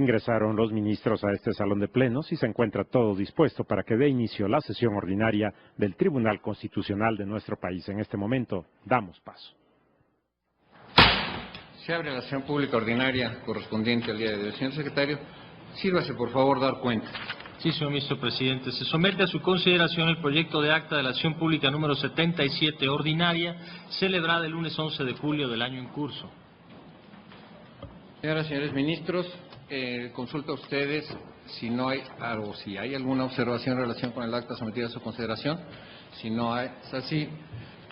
Ingresaron los ministros a este salón de plenos y se encuentra todo dispuesto para que dé inicio la sesión ordinaria del Tribunal Constitucional de nuestro país. En este momento, damos paso. Se abre la sesión pública ordinaria correspondiente al día de hoy. Señor secretario, sírvase por favor dar cuenta. Sí, señor ministro presidente. Se somete a su consideración el proyecto de acta de la sesión pública número 77 ordinaria, celebrada el lunes 11 de julio del año en curso. Señoras y señores ministros, consulto a ustedes si no hay algo, si hay alguna observación en relación con el acta sometida a su consideración. Si no hay, es así,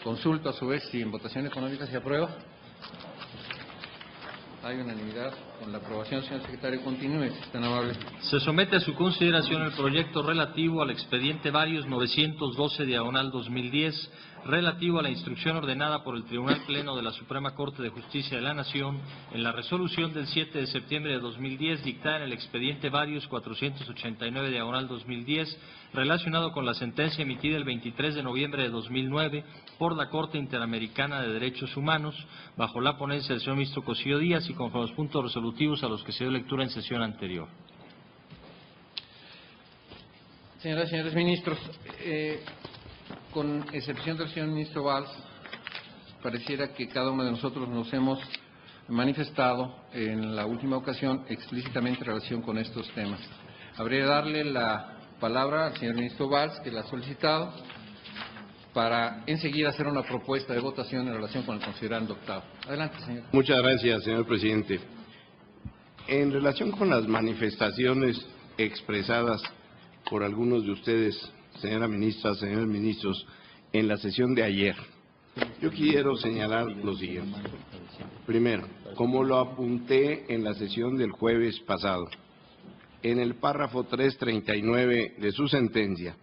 consulto a su vez si en votación económica se aprueba. Hay unanimidad con la aprobación. Señor secretario, continúe, si es tan amable. Se somete a su consideración el proyecto relativo al expediente varios 912/2010, relativo a la instrucción ordenada por el Tribunal Pleno de la Suprema Corte de Justicia de la Nación en la resolución del 7 de septiembre de 2010 dictada en el expediente varios 489/2010, relacionado con la sentencia emitida el 23 de noviembre de 2009 por la Corte Interamericana de Derechos Humanos, bajo la ponencia del señor ministro Cosío Díaz y conforme a los puntos resolutivos a los que se dio lectura en sesión anterior. Señoras y señores ministros, con excepción del señor ministro Valls, pareciera que cada uno de nosotros nos hemos manifestado en la última ocasión explícitamente en relación con estos temas. Habría de darle la palabra al señor ministro Valls, que la ha solicitado, para enseguida hacer una propuesta de votación en relación con el considerando octavo. Adelante, señor. Muchas gracias, señor presidente. En relación con las manifestaciones expresadas por algunos de ustedes, señora ministra, señores ministros, en la sesión de ayer, yo quiero señalar lo siguiente. Primero, como lo apunté en la sesión del jueves pasado, en el párrafo 339 de su sentencia,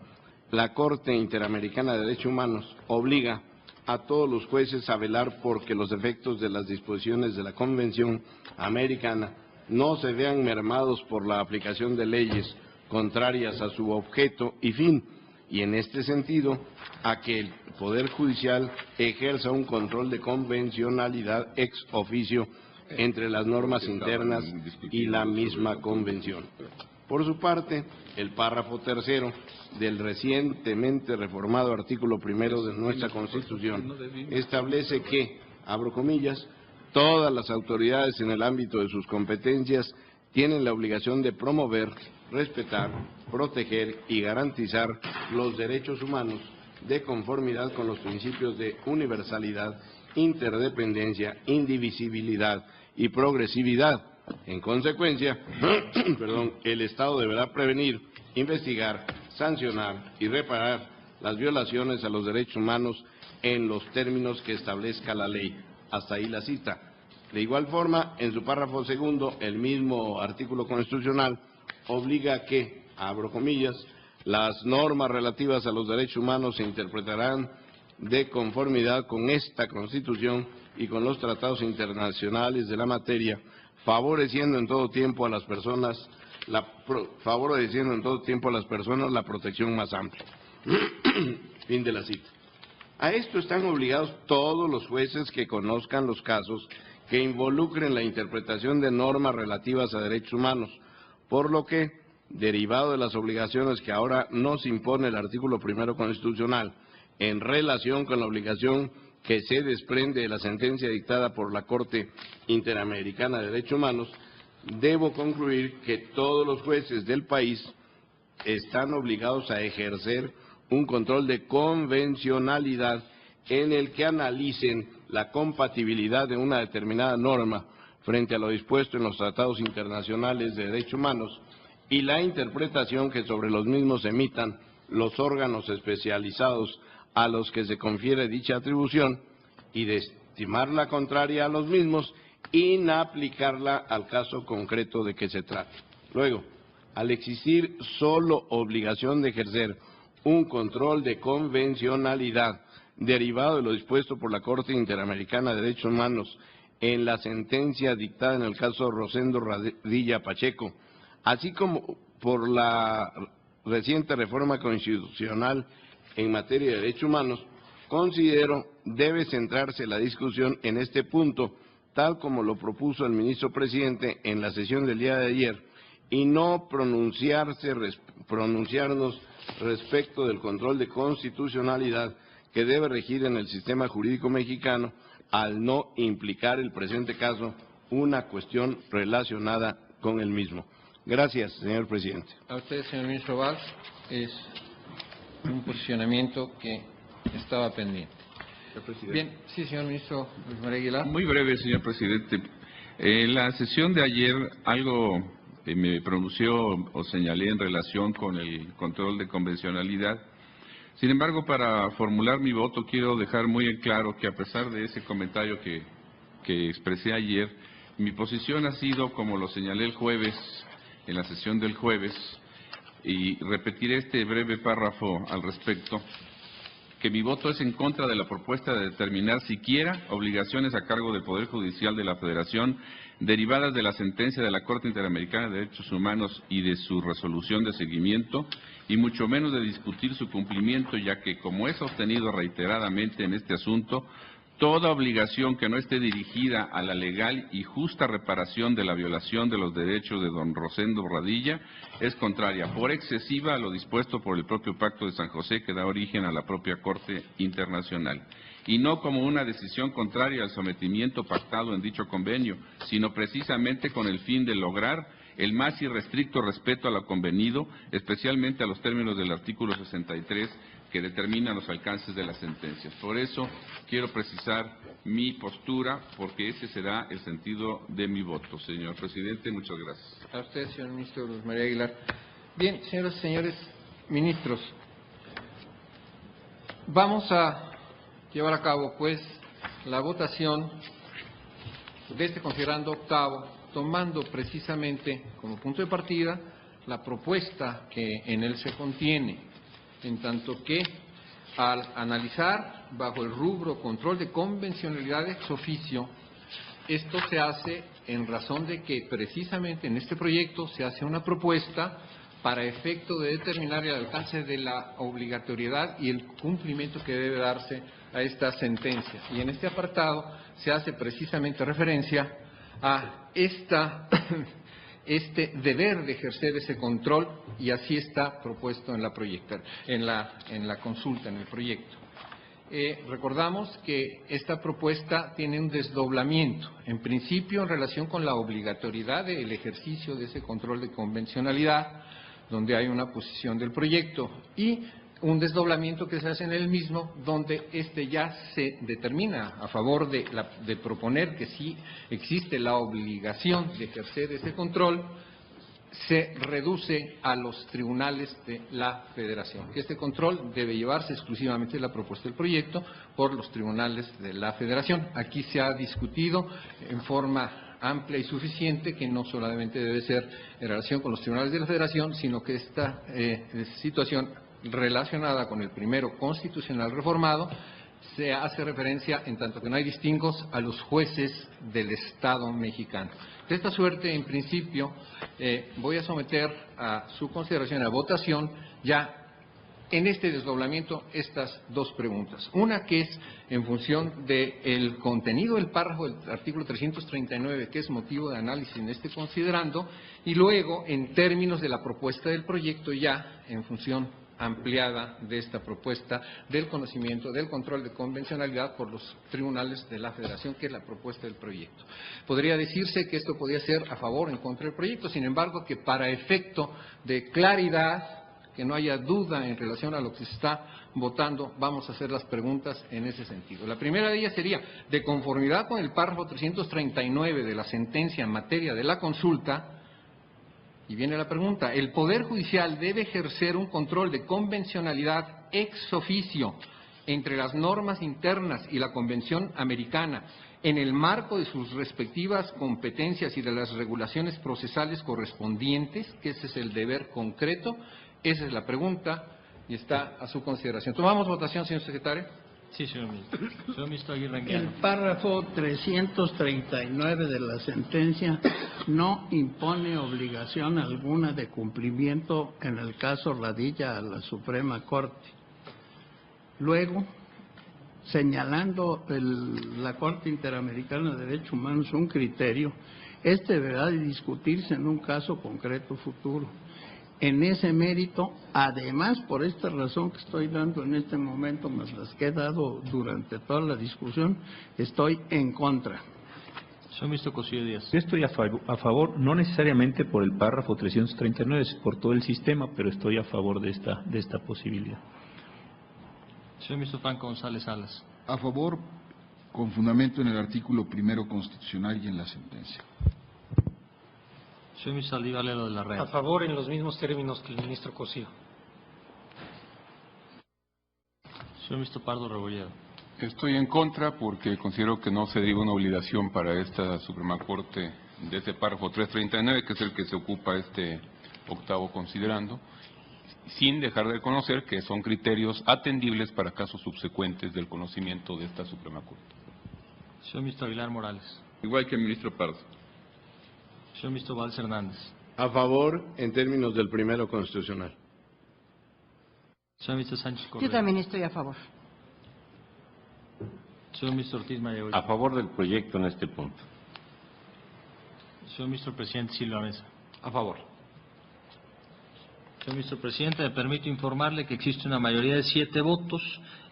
la Corte Interamericana de Derechos Humanos obliga a todos los jueces a velar porque los efectos de las disposiciones de la Convención Americana no se vean mermados por la aplicación de leyes contrarias a su objeto y fin, y en este sentido, a que el Poder Judicial ejerza un control de convencionalidad ex oficio entre las normas internas y la misma Convención. Por su parte, el párrafo tercero del recientemente reformado artículo primero de nuestra Constitución establece que, abro comillas, todas las autoridades en el ámbito de sus competencias tienen la obligación de promover, respetar, proteger y garantizar los derechos humanos de conformidad con los principios de universalidad, interdependencia, indivisibilidad y progresividad. En consecuencia, el Estado deberá prevenir, investigar, sancionar y reparar las violaciones a los derechos humanos en los términos que establezca la ley. Hasta ahí la cita. De igual forma, en su párrafo segundo, el mismo artículo constitucional obliga a que, abro comillas, las normas relativas a los derechos humanos se interpretarán de conformidad con esta Constitución y con los tratados internacionales de la materia, favoreciendo en todo tiempo a las personas la protección más amplia. Fin de la cita. A esto están obligados todos los jueces que conozcan los casos que involucren la interpretación de normas relativas a derechos humanos, por lo que, derivado de las obligaciones que ahora nos impone el artículo primero constitucional, en relación con la obligación que se desprende de la sentencia dictada por la Corte Interamericana de Derechos Humanos, debo concluir que todos los jueces del país están obligados a ejercer un control de convencionalidad en el que analicen la compatibilidad de una determinada norma frente a lo dispuesto en los tratados internacionales de derechos humanos y la interpretación que sobre los mismos emitan los órganos especializados a los que se confiere dicha atribución y de estimar la contraria a los mismos, inaplicarla al caso concreto de que se trate. Luego, al existir solo obligación de ejercer un control de convencionalidad derivado de lo dispuesto por la Corte Interamericana de Derechos Humanos en la sentencia dictada en el caso Rosendo Radilla Pacheco, así como por la reciente reforma constitucional en materia de derechos humanos, considero debe centrarse la discusión en este punto, tal como lo propuso el ministro presidente en la sesión del día de ayer, y no pronunciarnos respecto del control de constitucionalidad que debe regir en el sistema jurídico mexicano, al no implicar el presente caso una cuestión relacionada con el mismo. Gracias, señor presidente. A usted, señor ministro Valls, es un posicionamiento que estaba pendiente. Bien, sí, señor ministro Luis María Aguilar. Muy breve, señor presidente. En la sesión de ayer algo me pronunció o señalé en relación con el control de convencionalidad. Sin embargo, para formular mi voto quiero dejar muy en claro que a pesar de ese comentario que expresé ayer, mi posición ha sido, como lo señalé el jueves, en la sesión del jueves, y repetiré este breve párrafo al respecto, que mi voto es en contra de la propuesta de determinar siquiera obligaciones a cargo del Poder Judicial de la Federación derivadas de la sentencia de la Corte Interamericana de Derechos Humanos y de su resolución de seguimiento, y mucho menos de discutir su cumplimiento, ya que, como he sostenido reiteradamente en este asunto, toda obligación que no esté dirigida a la legal y justa reparación de la violación de los derechos de don Rosendo Radilla es contraria por excesiva a lo dispuesto por el propio Pacto de San José, que da origen a la propia Corte Internacional, y no como una decisión contraria al sometimiento pactado en dicho convenio, sino precisamente con el fin de lograr el más irrestricto respeto a lo convenido, especialmente a los términos del artículo 63, que determina los alcances de las sentencias. Por eso quiero precisar mi postura, porque ese será el sentido de mi voto. Señor presidente, muchas gracias. A usted, señor ministro Luis María Aguilar. Bien, señoras y señores ministros, vamos a llevar a cabo, pues, la votación de este considerando octavo, tomando precisamente como punto de partida la propuesta que en él se contiene, en tanto que al analizar bajo el rubro control de convencionalidad ex oficio, esto se hace en razón de que precisamente en este proyecto se hace una propuesta para efecto de determinar el alcance de la obligatoriedad y el cumplimiento que debe darse a esta sentencia. Y en este apartado se hace precisamente referencia a este deber de ejercer ese control, y así está propuesto en la consulta, en el proyecto. Recordamos que esta propuesta tiene un desdoblamiento, en principio en relación con la obligatoriedad del ejercicio de ese control de convencionalidad, donde hay una posición del proyecto, y un desdoblamiento que se hace en el mismo, donde ya se determina a favor de proponer que sí existe la obligación de ejercer ese control, se reduce a los tribunales de la Federación. Este control debe llevarse exclusivamente, la propuesta del proyecto, por los tribunales de la Federación. Aquí se ha discutido en forma amplia y suficiente que no solamente debe ser en relación con los tribunales de la Federación, sino que esta situación relacionada con el primero constitucional reformado se hace referencia, en tanto que no hay distingos, a los jueces del Estado mexicano. De esta suerte, en principio, voy a someter a su consideración, a votación, ya en este desdoblamiento, estas dos preguntas. Una que es en función del contenido del párrafo del artículo 339, que es motivo de análisis en este considerando, y luego en términos de la propuesta del proyecto, ya en función ampliada de esta propuesta del conocimiento del control de convencionalidad por los tribunales de la Federación, que es la propuesta del proyecto. Podría decirse que esto podría ser a favor o en contra del proyecto, sin embargo, que para efecto de claridad, que no haya duda en relación a lo que se está votando, vamos a hacer las preguntas en ese sentido. La primera de ellas sería, de conformidad con el párrafo 339 de la sentencia en materia de la consulta, y viene la pregunta, ¿el Poder Judicial debe ejercer un control de convencionalidad ex oficio entre las normas internas y la Convención Americana en el marco de sus respectivas competencias y de las regulaciones procesales correspondientes? Que ese es el deber concreto. Esa es la pregunta y está a su consideración. ¿Tomamos votación, señor secretario? Sí, señor ministro. Señor ministro Aguirre Anguiano. El párrafo 339 de la sentencia no impone obligación alguna de cumplimiento en el caso Radilla a la Suprema Corte. Luego, señalando la Corte Interamericana de Derechos Humanos un criterio, Este deberá de discutirse en un caso concreto futuro. En ese mérito, además, por esta razón que estoy dando en este momento, más las que he dado durante toda la discusión, estoy en contra. Señor ministro Cosío Díaz. Yo estoy a favor, no necesariamente por el párrafo 339, es por todo el sistema, pero estoy a favor de esta posibilidad. Señor ministro Franco González Salas. A favor, con fundamento en el artículo 1º constitucional y en la sentencia. Señor ministro Saldívar Lelo de la Red. A favor en los mismos términos que el ministro Cosío. Señor ministro Pardo Rebolledo. Estoy en contra porque considero que no se deriva una obligación para esta Suprema Corte de ese párrafo 339, que es el que se ocupa este octavo considerando, sin dejar de reconocer que son criterios atendibles para casos subsecuentes del conocimiento de esta Suprema Corte. Señor ministro Aguilar Morales. Igual que el ministro Pardo. Señor ministro Valls Hernández. A favor en términos del primero constitucional. Señor ministro Sánchez Cordero. Yo también estoy a favor. Señor ministro Ortiz Mayagoy. A favor del proyecto en este punto. Señor ministro presidente Silva Mesa. A favor. Señor ministro presidente, me permito informarle que existe una mayoría de 7 votos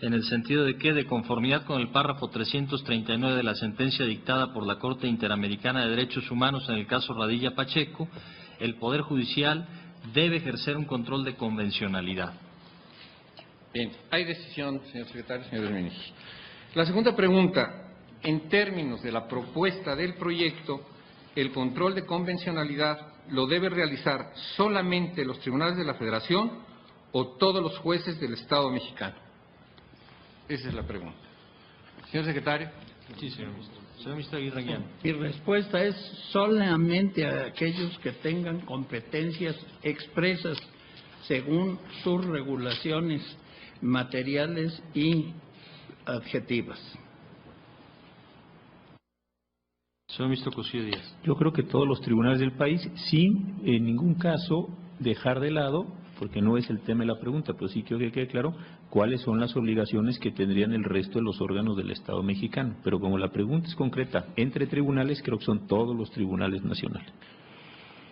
en el sentido de que, de conformidad con el párrafo 339 de la sentencia dictada por la Corte Interamericana de Derechos Humanos en el caso Radilla Pacheco, el Poder Judicial debe ejercer un control de convencionalidad. Bien, hay decisión, señor secretario, señores ministros. La segunda pregunta, en términos de la propuesta del proyecto, el control de convencionalidad lo debe realizar solamente los tribunales de la Federación o todos los jueces del Estado mexicano. Esa es la pregunta. Señor secretario. Sí, señor ministro. Señor ministro Aguirre Anguiano. Mi respuesta es solamente a aquellos que tengan competencias expresas según sus regulaciones materiales y adjetivas. Señor ministro Cosío Díaz. Yo creo que todos los tribunales del país, sin en ningún caso dejar de lado, porque no es el tema de la pregunta, pero sí quiero que quede claro cuáles son las obligaciones que tendrían el resto de los órganos del Estado mexicano. Pero como la pregunta es concreta, entre tribunales, creo que son todos los tribunales nacionales.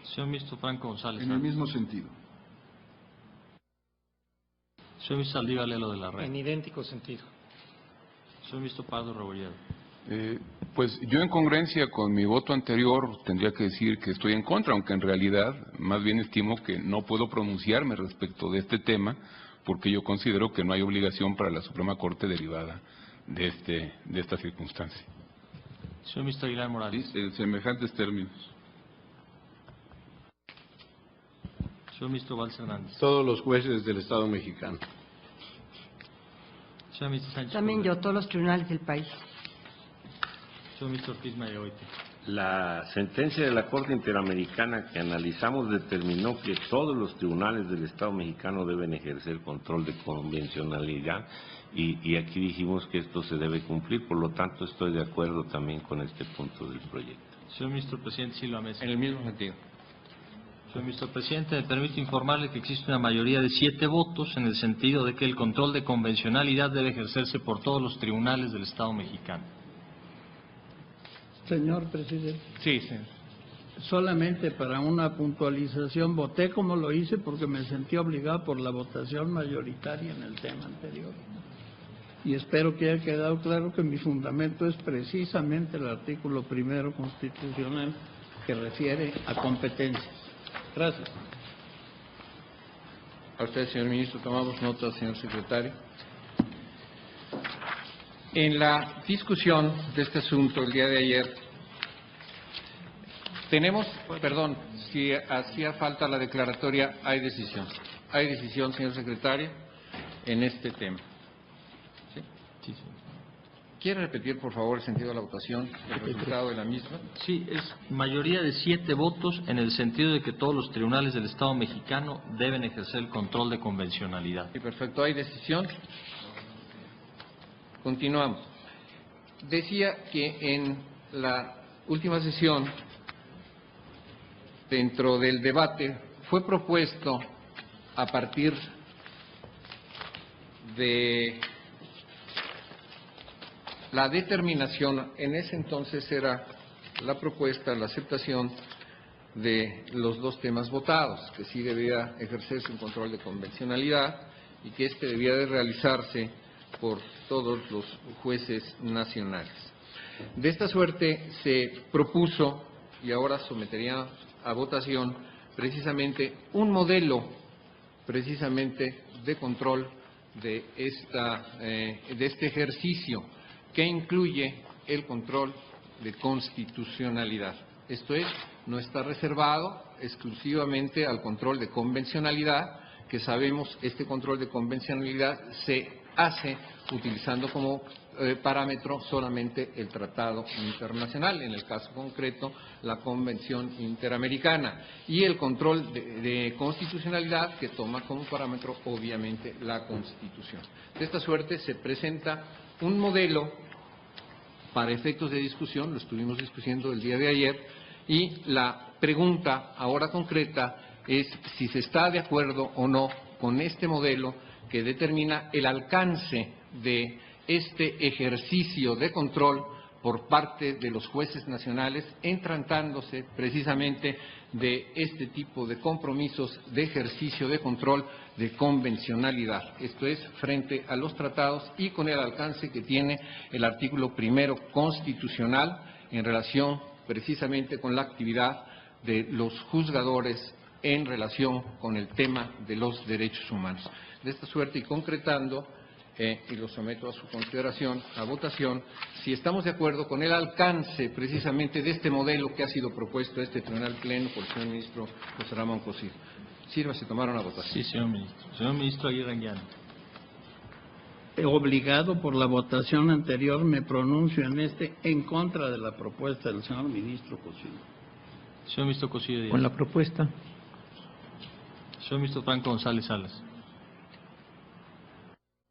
Señor ministro Franco González. En el mismo sentido. Señor ministro Saldívar Lelo de la Red. En idéntico sentido. Señor ministro Pardo Rebolledo. Pues yo, en congruencia con mi voto anterior, tendría que decir que estoy en contra, aunque en realidad más bien estimo que no puedo pronunciarme respecto de este tema, porque yo considero que no hay obligación para la Suprema Corte derivada de esta circunstancia. Señor ministro Aguilar Morales. Sí, en semejantes términos. Señor ministro Valls Hernández. Todos los jueces del Estado mexicano. Señor ministro Sánchez También Cordero. yo, todos los tribunales del país. Señor ministro Ortiz Mayagoy. La sentencia de la Corte Interamericana que analizamos determinó que todos los tribunales del Estado mexicano deben ejercer control de convencionalidad y aquí dijimos que esto se debe cumplir, por lo tanto estoy de acuerdo también con este punto del proyecto. Señor ministro presidente Silva Mesa. En el mismo sentido. Señor ministro presidente, me permito informarle que existe una mayoría de 7 votos en el sentido de que el control de convencionalidad debe ejercerse por todos los tribunales del Estado mexicano. Señor presidente. Sí, señor. Solamente para una puntualización, voté como lo hice porque me sentí obligado por la votación mayoritaria en el tema anterior. Y espero que haya quedado claro que mi fundamento es precisamente el artículo 1º constitucional que refiere a competencias. Gracias. A usted, señor ministro, tomamos nota, señor secretario. En la discusión de este asunto el día de ayer, si hacía falta la declaratoria, hay decisión. Hay decisión, señor secretario, en este tema. ¿Sí? Sí, sí. ¿Quiere repetir, por favor, el sentido de la votación, el resultado de la misma? Sí, es mayoría de 7 votos en el sentido de que todos los tribunales del Estado mexicano deben ejercer el control de convencionalidad. Sí, perfecto. ¿Hay decisión? Continuamos. Decía que en la última sesión, dentro del debate, fue propuesto a partir de la determinación, en ese entonces era la propuesta, la aceptación de los dos temas votados, que sí debía ejercerse un control de convencionalidad y que este debía de realizarse por todos los jueces nacionales. De esta suerte se propuso, y ahora sometería a votación, precisamente un modelo precisamente de control de este ejercicio, que incluye el control de constitucionalidad. Esto es, no está reservado exclusivamente al control de convencionalidad, que sabemos este control de convencionalidad se hace utilizando como parámetro solamente el tratado internacional, en el caso concreto la Convención Interamericana, y el control de constitucionalidad que toma como parámetro obviamente la Constitución. De esta suerte se presenta un modelo para efectos de discusión, lo estuvimos discutiendo el día de ayer, y la pregunta ahora concreta es si se está de acuerdo o no con este modelo que determina el alcance de este ejercicio de control por parte de los jueces nacionales, tratándose precisamente de este tipo de compromisos de ejercicio de control de convencionalidad. Esto es, frente a los tratados y con el alcance que tiene el artículo 1 constitucional en relación precisamente con la actividad de los juzgadores en relación con el tema de los derechos humanos. De esta suerte y concretando, y lo someto a su consideración, a votación, si estamos de acuerdo con el alcance precisamente de este modelo que ha sido propuesto a este Tribunal Pleno por el señor ministro José Ramón Cosío. Sírvase tomar una votación. Sí, señor ministro. Señor ministro Aguirre Anguiano. Obligado por la votación anterior, me pronuncio en contra de la propuesta del señor ministro Cosío. Señor ministro Cosío Díaz. Con la propuesta. Señor ministro Franco González Salas.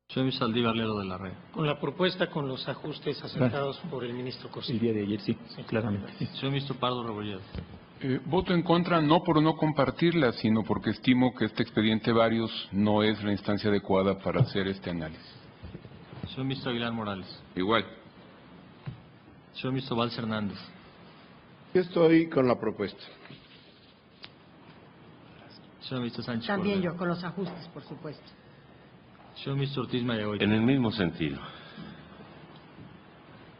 Señor ministro Saldívar Lerdo de la Red. Con la propuesta, con los ajustes aceptados por el ministro Cosío. El día de ayer, sí, claramente. Sí. Señor ministro Pardo Rebolledo. Voto en contra no por no compartirla, sino porque estimo que este expediente varios no es la instancia adecuada para hacer este análisis. Señor ministro Aguilar Morales. Igual. Señor ministro Valls Hernández. Yo estoy con la propuesta. Señor ministro Sánchez También Cordero. yo, con los ajustes, por supuesto. Señor ministro Ortiz Mayagoy. En el mismo sentido.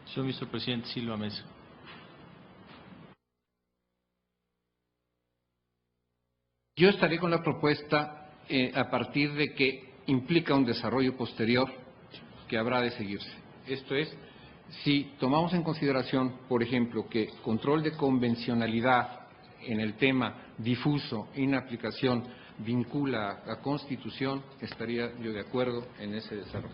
Señor ministro presidente Silva Mesa. Yo estaré con la propuesta a partir de que implica un desarrollo posterior que habrá de seguirse. Esto es, si tomamos en consideración, por ejemplo, que control de convencionalidad en el tema difuso, inaplicación, vincula a Constitución, estaría yo de acuerdo en ese desarrollo.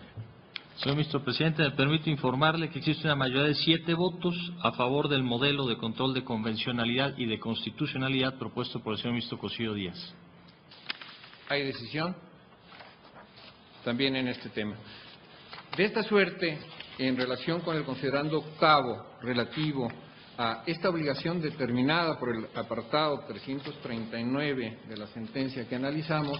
Señor ministro presidente, me permito informarle que existe una mayoría de 7 votos a favor del modelo de control de convencionalidad y de constitucionalidad propuesto por el señor ministro Cosío Díaz. ¿Hay decisión? También en este tema. De esta suerte, en relación con el considerando octavo relativo a esta obligación determinada por el apartado 339 de la sentencia que analizamos,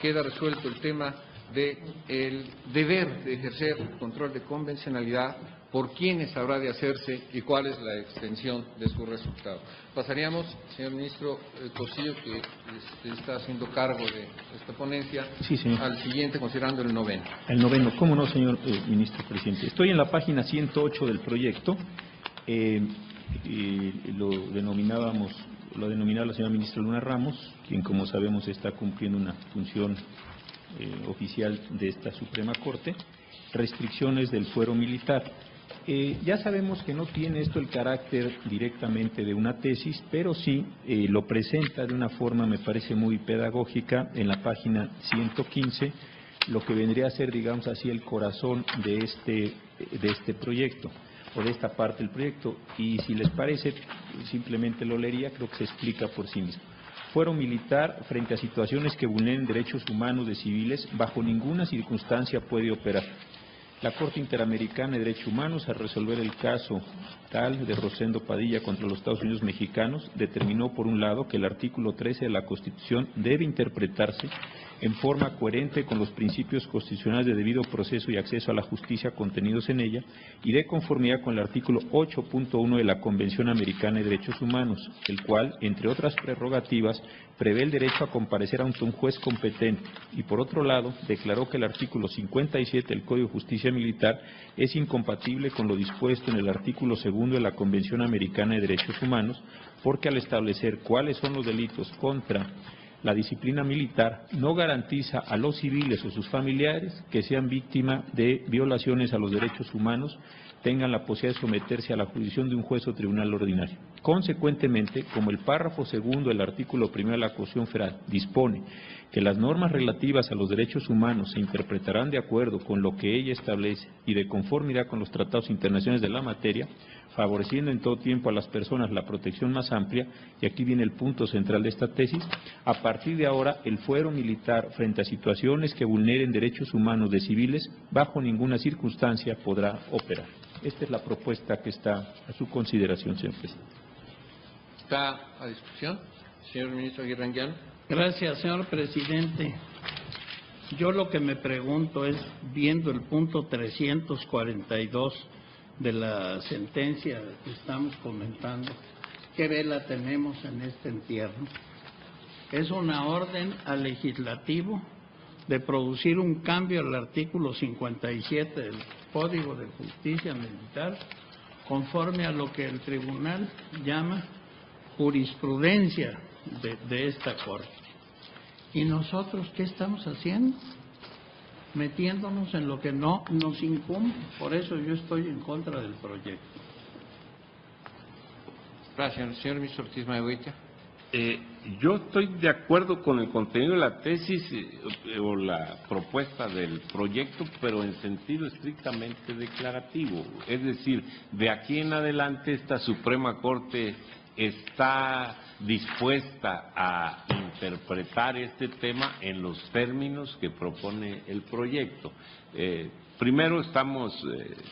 queda resuelto el tema del deber de ejercer el control de convencionalidad, por quiénes habrá de hacerse y cuál es la extensión de su resultado. Pasaríamos, señor ministro Cosío, que está haciendo cargo de esta ponencia, sí, señor, al siguiente, considerando el noveno. El noveno, ¿cómo no, señor ministro presidente? Estoy en la página 108 del proyecto. Lo denominaba la señora ministra Luna Ramos, quien, como sabemos, está cumpliendo una función oficial de esta Suprema Corte, restricciones del fuero militar. Ya sabemos que no tiene esto el carácter directamente de una tesis, pero sí lo presenta de una forma, me parece, muy pedagógica en la página 115, lo que vendría a ser, digamos así, el corazón de este proyecto, o de esta parte del proyecto, y si les parece, simplemente lo leería, creo que se explica por sí mismo. Fuero militar frente a situaciones que vulneren derechos humanos de civiles, bajo ninguna circunstancia puede operar. La Corte Interamericana de Derechos Humanos, al resolver el caso tal de Rosendo Padilla contra los Estados Unidos mexicanos, determinó, por un lado, que el artículo 13 de la Constitución debe interpretarse en forma coherente con los principios constitucionales de debido proceso y acceso a la justicia contenidos en ella y de conformidad con el artículo 8.1 de la Convención Americana de Derechos Humanos, el cual, entre otras prerrogativas, prevé el derecho a comparecer ante un juez competente y, por otro lado, declaró que el artículo 57 del Código de Justicia Militar es incompatible con lo dispuesto en el artículo 2 de la Convención Americana de Derechos Humanos, porque al establecer cuáles son los delitos contra la disciplina militar, no garantiza a los civiles o sus familiares que sean víctimas de violaciones a los derechos humanos tengan la posibilidad de someterse a la jurisdicción de un juez o tribunal ordinario. Consecuentemente, como el párrafo 2 del artículo 1 de la Constitución Federal dispone que las normas relativas a los derechos humanos se interpretarán de acuerdo con lo que ella establece y de conformidad con los tratados internacionales de la materia, favoreciendo en todo tiempo a las personas la protección más amplia, y aquí viene el punto central de esta tesis, a partir de ahora el fuero militar frente a situaciones que vulneren derechos humanos de civiles, bajo ninguna circunstancia podrá operar. Esta es la propuesta que está a su consideración, señor presidente. ¿Está a discusión? Señor ministro Aguirre Anguiano. Gracias, señor presidente. Yo lo que me pregunto es, viendo el punto 342 de la sentencia que estamos comentando, ¿qué vela tenemos en este entierro? Es una orden al legislativo de producir un cambio al artículo 57 del Código de Justicia Militar, conforme a lo que el tribunal llama jurisprudencia de esta Corte. ¿Y nosotros qué estamos haciendo? Metiéndonos en lo que no nos incumbe. Por eso yo estoy en contra del proyecto. Gracias. Señor ministro Ortiz Maguitia. Yo estoy de acuerdo con el contenido de la tesis o la propuesta del proyecto, pero en sentido estrictamente declarativo. Es decir, de aquí en adelante esta Suprema Corte está dispuesta a interpretar este tema en los términos que propone el proyecto. Primero, estamos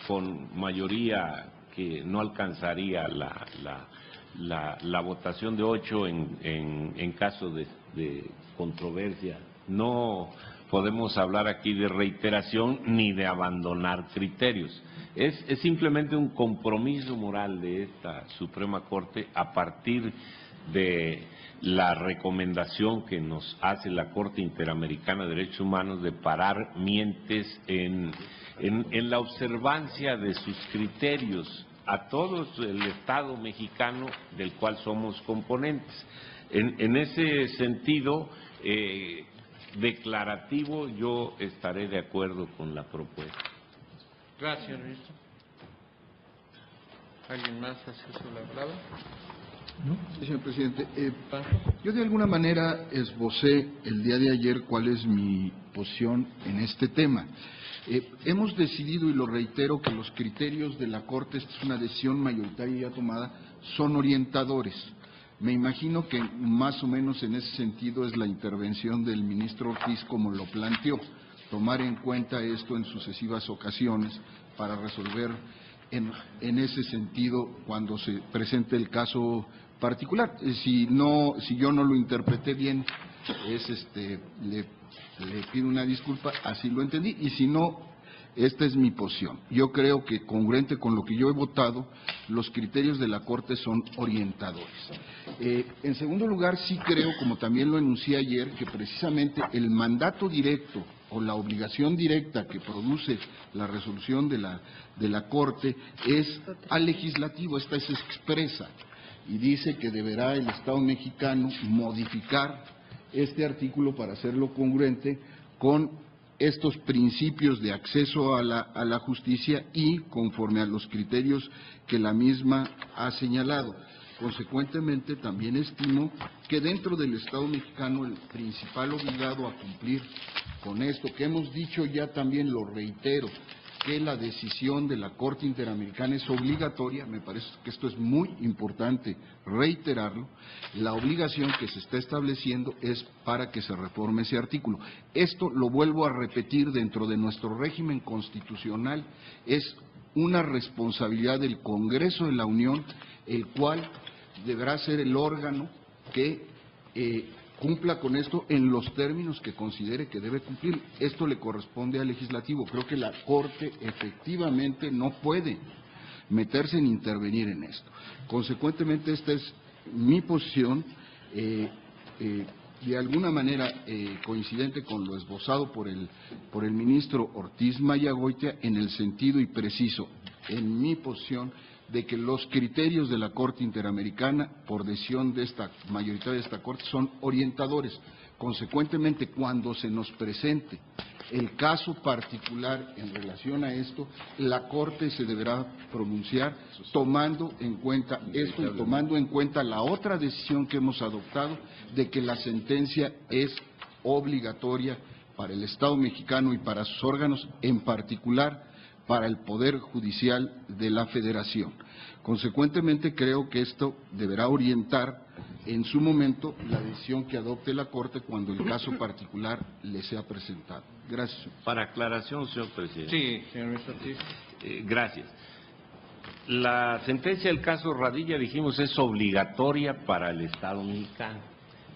con mayoría que no alcanzaría la votación de 8 en caso de controversia. No podemos hablar aquí de reiteración ni de abandonar criterios. Es simplemente un compromiso moral de esta Suprema Corte a partir de la recomendación que nos hace la Corte Interamericana de Derechos Humanos de parar mientes en la observancia de sus criterios a todos el Estado mexicano del cual somos componentes. En ese sentido declarativo, yo estaré de acuerdo con la propuesta. Gracias, señor ministro. ¿Alguien más hace uso de la palabra? Sí, señor presidente. Yo de alguna manera esbocé el día de ayer cuál es mi posición en este tema. Hemos decidido, y lo reitero, que los criterios de la Corte, esta es una decisión mayoritaria ya tomada, son orientadores. Me imagino que más o menos en ese sentido es la intervención del ministro Ortiz como lo planteó, tomar en cuenta esto en sucesivas ocasiones para resolver en ese sentido cuando se presente el caso particular. Si yo no lo interpreté bien, le pido una disculpa, así lo entendí, y si no, esta es mi posición. Yo creo que, congruente con lo que yo he votado, los criterios de la Corte son orientadores. En segundo lugar, sí creo, como también lo enuncié ayer, que precisamente el mandato directo o la obligación directa que produce la resolución de la Corte es al legislativo. Esta es expresa y dice que deberá el Estado mexicano modificar este artículo para hacerlo congruente con estos principios de acceso a la justicia y conforme a los criterios que la misma ha señalado. Consecuentemente, también estimo que dentro del Estado mexicano el principal obligado a cumplir con esto, que hemos dicho ya también, lo reitero, que la decisión de la Corte Interamericana es obligatoria, me parece que esto es muy importante reiterarlo, la obligación que se está estableciendo es para que se reforme ese artículo. Esto, lo vuelvo a repetir, dentro de nuestro régimen constitucional es una responsabilidad del Congreso de la Unión, el cual deberá ser el órgano que cumpla con esto en los términos que considere que debe cumplir. Esto le corresponde al legislativo. Creo que la Corte efectivamente no puede meterse en intervenir en esto. Consecuentemente, esta es mi posición, de alguna manera coincidente con lo esbozado por el ministro Ortiz Mayagoitia, en el sentido y preciso, en mi posición, de que los criterios de la Corte Interamericana, por decisión de esta mayoritaria de esta Corte, son orientadores. Consecuentemente, cuando se nos presente el caso particular en relación a esto, la Corte se deberá pronunciar tomando en cuenta esto y tomando en cuenta la otra decisión que hemos adoptado de que la sentencia es obligatoria para el Estado mexicano y para sus órganos, en particular para el Poder Judicial de la Federación. Consecuentemente, creo que esto deberá orientar en su momento la decisión que adopte la Corte cuando el caso particular le sea presentado. Gracias. Para aclaración, señor presidente. Sí, señor ministro Ortiz. Gracias. La sentencia del caso Radilla, dijimos, es obligatoria para el Estado mexicano.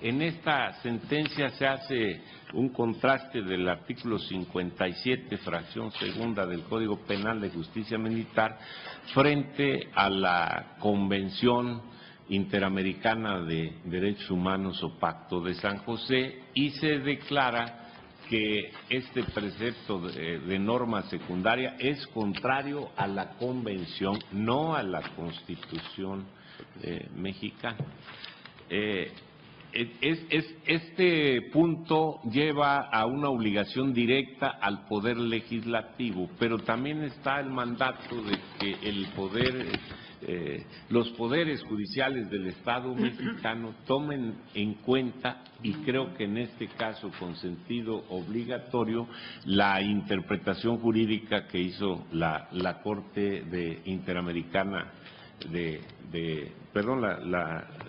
En esta sentencia se hace un contraste del artículo 57, fracción segunda del Código Penal de Justicia Militar, frente a la Convención Interamericana de Derechos Humanos o Pacto de San José, y se declara que este precepto de norma secundaria es contrario a la Convención, no a la Constitución mexicana. Este punto lleva a una obligación directa al Poder Legislativo, pero también está el mandato de que los poderes judiciales del Estado mexicano tomen en cuenta, y creo que en este caso con sentido obligatorio, la interpretación jurídica que hizo la Corte Interamericana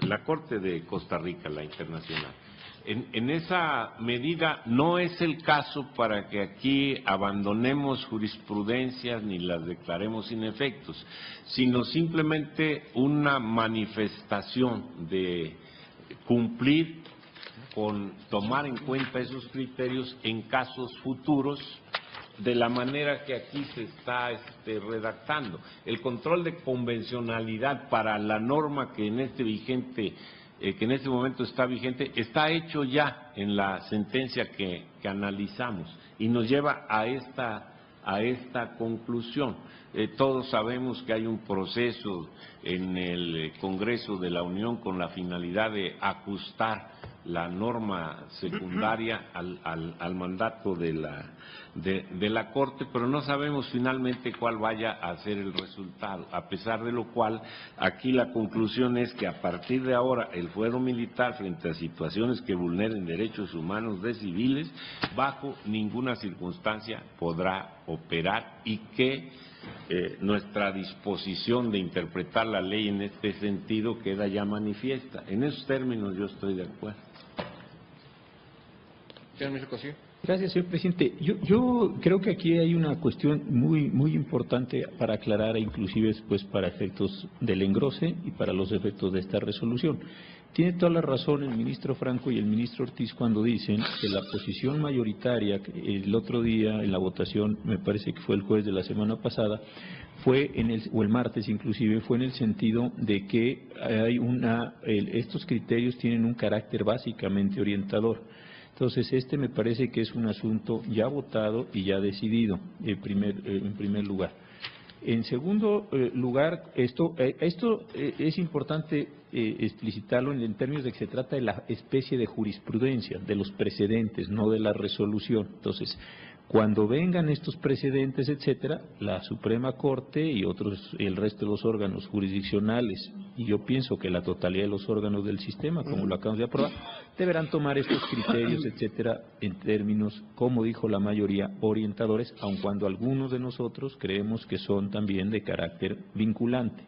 la Corte de Costa Rica, la internacional. En esa medida no es el caso para que aquí abandonemos jurisprudencias ni las declaremos inefectos, sino simplemente una manifestación de cumplir con tomar en cuenta esos criterios en casos futuros, de la manera que aquí se está redactando. El control de convencionalidad para la norma que en este momento está vigente, está hecho ya en la sentencia que analizamos y nos lleva a esta conclusión. Todos sabemos que hay un proceso en el Congreso de la Unión con la finalidad de ajustar la norma secundaria al mandato de la Corte, pero no sabemos finalmente cuál vaya a ser el resultado, a pesar de lo cual aquí la conclusión es que a partir de ahora el fuero militar, frente a situaciones que vulneren derechos humanos de civiles, bajo ninguna circunstancia podrá operar, y que nuestra disposición de interpretar la ley en este sentido queda ya manifiesta. En esos términos yo estoy de acuerdo. Gracias, señor presidente. Yo creo que aquí hay una cuestión muy importante para aclarar, inclusive después para efectos del engrose y para los efectos de esta resolución. Tiene toda la razón el ministro Franco y el ministro Ortiz cuando dicen que la posición mayoritaria el otro día en la votación, me parece que fue el jueves de la semana pasada, fue o el martes inclusive, fue en el sentido de que hay estos criterios tienen un carácter básicamente orientador. Entonces, me parece que es un asunto ya votado y ya decidido, en primer lugar. En segundo lugar, esto es importante explicitarlo en términos de que se trata de la especie de jurisprudencia, de los precedentes, no de la resolución. Entonces, cuando vengan estos precedentes, etcétera, la Suprema Corte y el resto de los órganos jurisdiccionales, y yo pienso que la totalidad de los órganos del sistema, como lo acabamos de aprobar, deberán tomar estos criterios, etcétera, en términos, como dijo la mayoría, orientadores, aun cuando algunos de nosotros creemos que son también de carácter vinculante.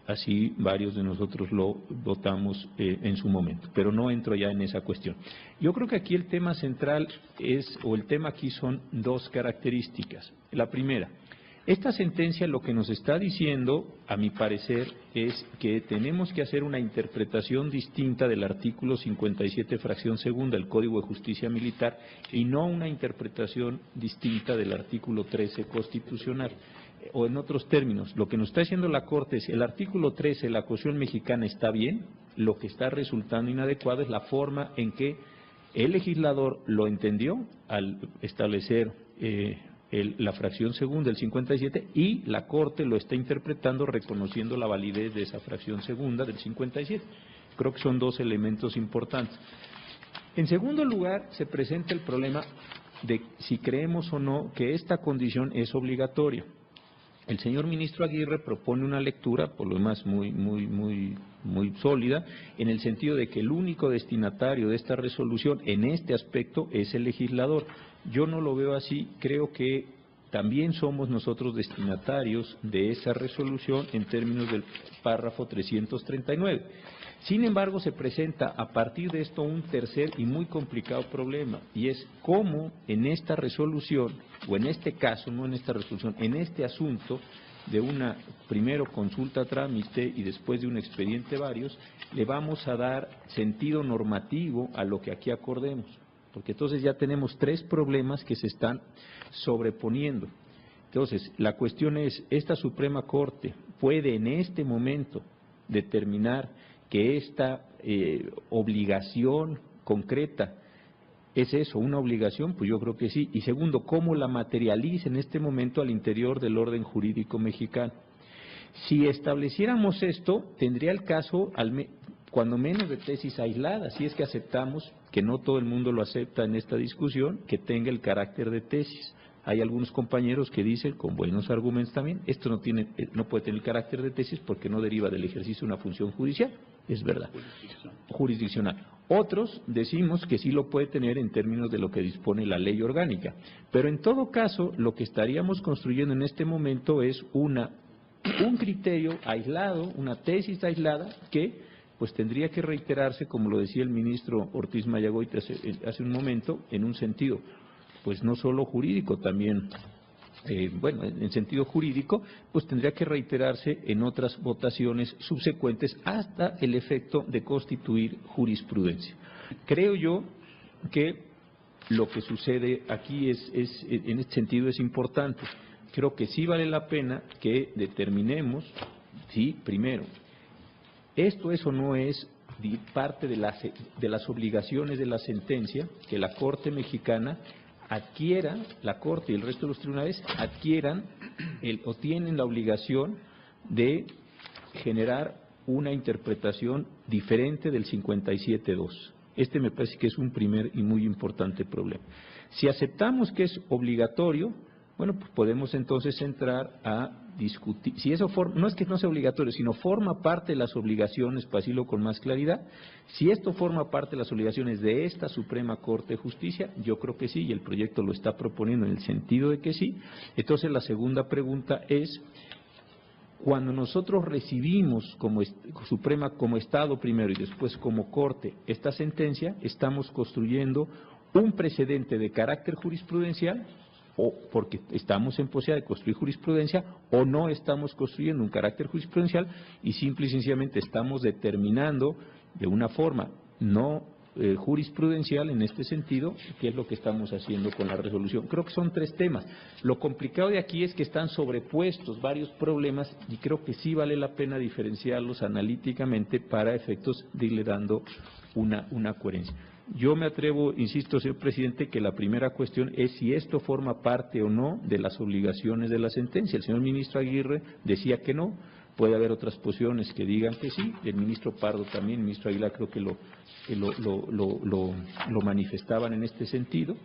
Así varios de nosotros lo votamos en su momento, pero no entro ya en esa cuestión. Yo creo que aquí el tema central el tema aquí son dos características. La primera, Esta sentencia lo que nos está diciendo, a mi parecer, es que tenemos que hacer una interpretación distinta del artículo 57, fracción segunda del Código de Justicia Militar y no una interpretación distinta del artículo 13 constitucional. O en otros términos, lo que nos está diciendo la Corte es el artículo 13, la Constitución mexicana está bien, lo que está resultando inadecuado es la forma en que el legislador lo entendió al establecer la fracción segunda del 57 y la Corte lo está interpretando reconociendo la validez de esa fracción segunda del 57. Creo que son dos elementos importantes. En segundo lugar, se presenta el problema de si creemos o no que esta condición es obligatoria. El señor ministro Aguirre propone una lectura, por lo demás muy sólida, en el sentido de que el único destinatario de esta resolución en este aspecto es el legislador. Yo no lo veo así, creo que también somos nosotros destinatarios de esa resolución en términos del párrafo 339. Sin embargo, se presenta a partir de esto un tercer y muy complicado problema, y es cómo en esta resolución, o en este caso, no en esta resolución, en este asunto de una primero consulta trámite y después de un expediente varios, le vamos a dar sentido normativo a lo que aquí acordemos, porque entonces ya tenemos tres problemas que se están sobreponiendo. Entonces, la cuestión es, ¿esta Suprema Corte puede en este momento determinar que esta obligación concreta es eso, una obligación? Pues yo creo que sí. Y segundo, ¿cómo la materializa en este momento al interior del orden jurídico mexicano? Si estableciéramos esto, tendría el caso, cuando menos, de tesis aisladas, si es que aceptamos, que no todo el mundo lo acepta en esta discusión, que tenga el carácter de tesis. Hay algunos compañeros que dicen, con buenos argumentos también, esto no puede tener el carácter de tesis porque no deriva del ejercicio de una función judicial, es verdad, jurisdiccional. Otros decimos que sí lo puede tener en términos de lo que dispone la ley orgánica, pero en todo caso lo que estaríamos construyendo en este momento es un criterio aislado, una tesis aislada que pues tendría que reiterarse, como lo decía el ministro Ortiz Mayagoite hace un momento, en un sentido pues no solo jurídico, también, en sentido jurídico, pues tendría que reiterarse en otras votaciones subsecuentes hasta el efecto de constituir jurisprudencia. Creo yo que lo que sucede aquí en este sentido es importante. Creo que sí vale la pena que determinemos, sí, primero, esto es o no es parte de las obligaciones de la sentencia que la Corte mexicana adquiera, la Corte y el resto de los tribunales adquieran o tienen la obligación de generar una interpretación diferente del 57.2. Este me parece que es un primer y muy importante problema. Si aceptamos que es obligatorio, bueno, pues podemos entonces entrar a discutir. Si eso no es que no sea obligatorio, sino forma parte de las obligaciones, para decirlo con más claridad, si esto forma parte de las obligaciones de esta Suprema Corte de Justicia, yo creo que sí, y el proyecto lo está proponiendo en el sentido de que sí. Entonces la segunda pregunta es, cuando nosotros recibimos como Suprema, como Estado primero y después como Corte esta sentencia, estamos construyendo un precedente de carácter jurisprudencial, o porque estamos en posibilidad de construir jurisprudencia, o no estamos construyendo un carácter jurisprudencial y simple y sencillamente estamos determinando de una forma no jurisprudencial en este sentido, qué es lo que estamos haciendo con la resolución. Creo que son tres temas. Lo complicado de aquí es que están sobrepuestos varios problemas y creo que sí vale la pena diferenciarlos analíticamente para efectos de irle dando una coherencia. Yo me atrevo, insisto, señor presidente, que la primera cuestión es si esto forma parte o no de las obligaciones de la sentencia. El señor ministro Aguirre decía que no, puede haber otras posiciones que digan que sí, el ministro Pardo también, el ministro Aguilar creo que lo manifestaban en este sentido.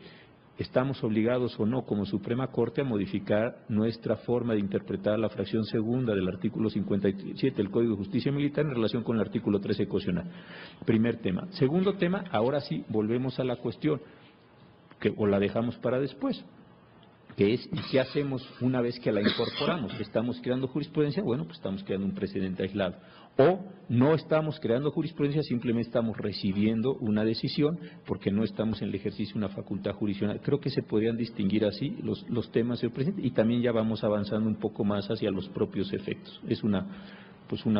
¿Estamos obligados o no como Suprema Corte a modificar nuestra forma de interpretar la fracción segunda del artículo 57 del Código de Justicia Militar en relación con el artículo 13 constitucional? Primer tema. Segundo tema, ahora sí volvemos a la cuestión, o la dejamos para después. que es, ¿y qué hacemos una vez que la incorporamos? ¿Estamos creando jurisprudencia? Bueno, pues estamos creando un precedente aislado. O no estamos creando jurisprudencia, simplemente estamos recibiendo una decisión porque no estamos en el ejercicio de una facultad jurisdiccional. Creo que se podrían distinguir así los temas, señor presidente, y también ya vamos avanzando un poco más hacia los propios efectos. Es una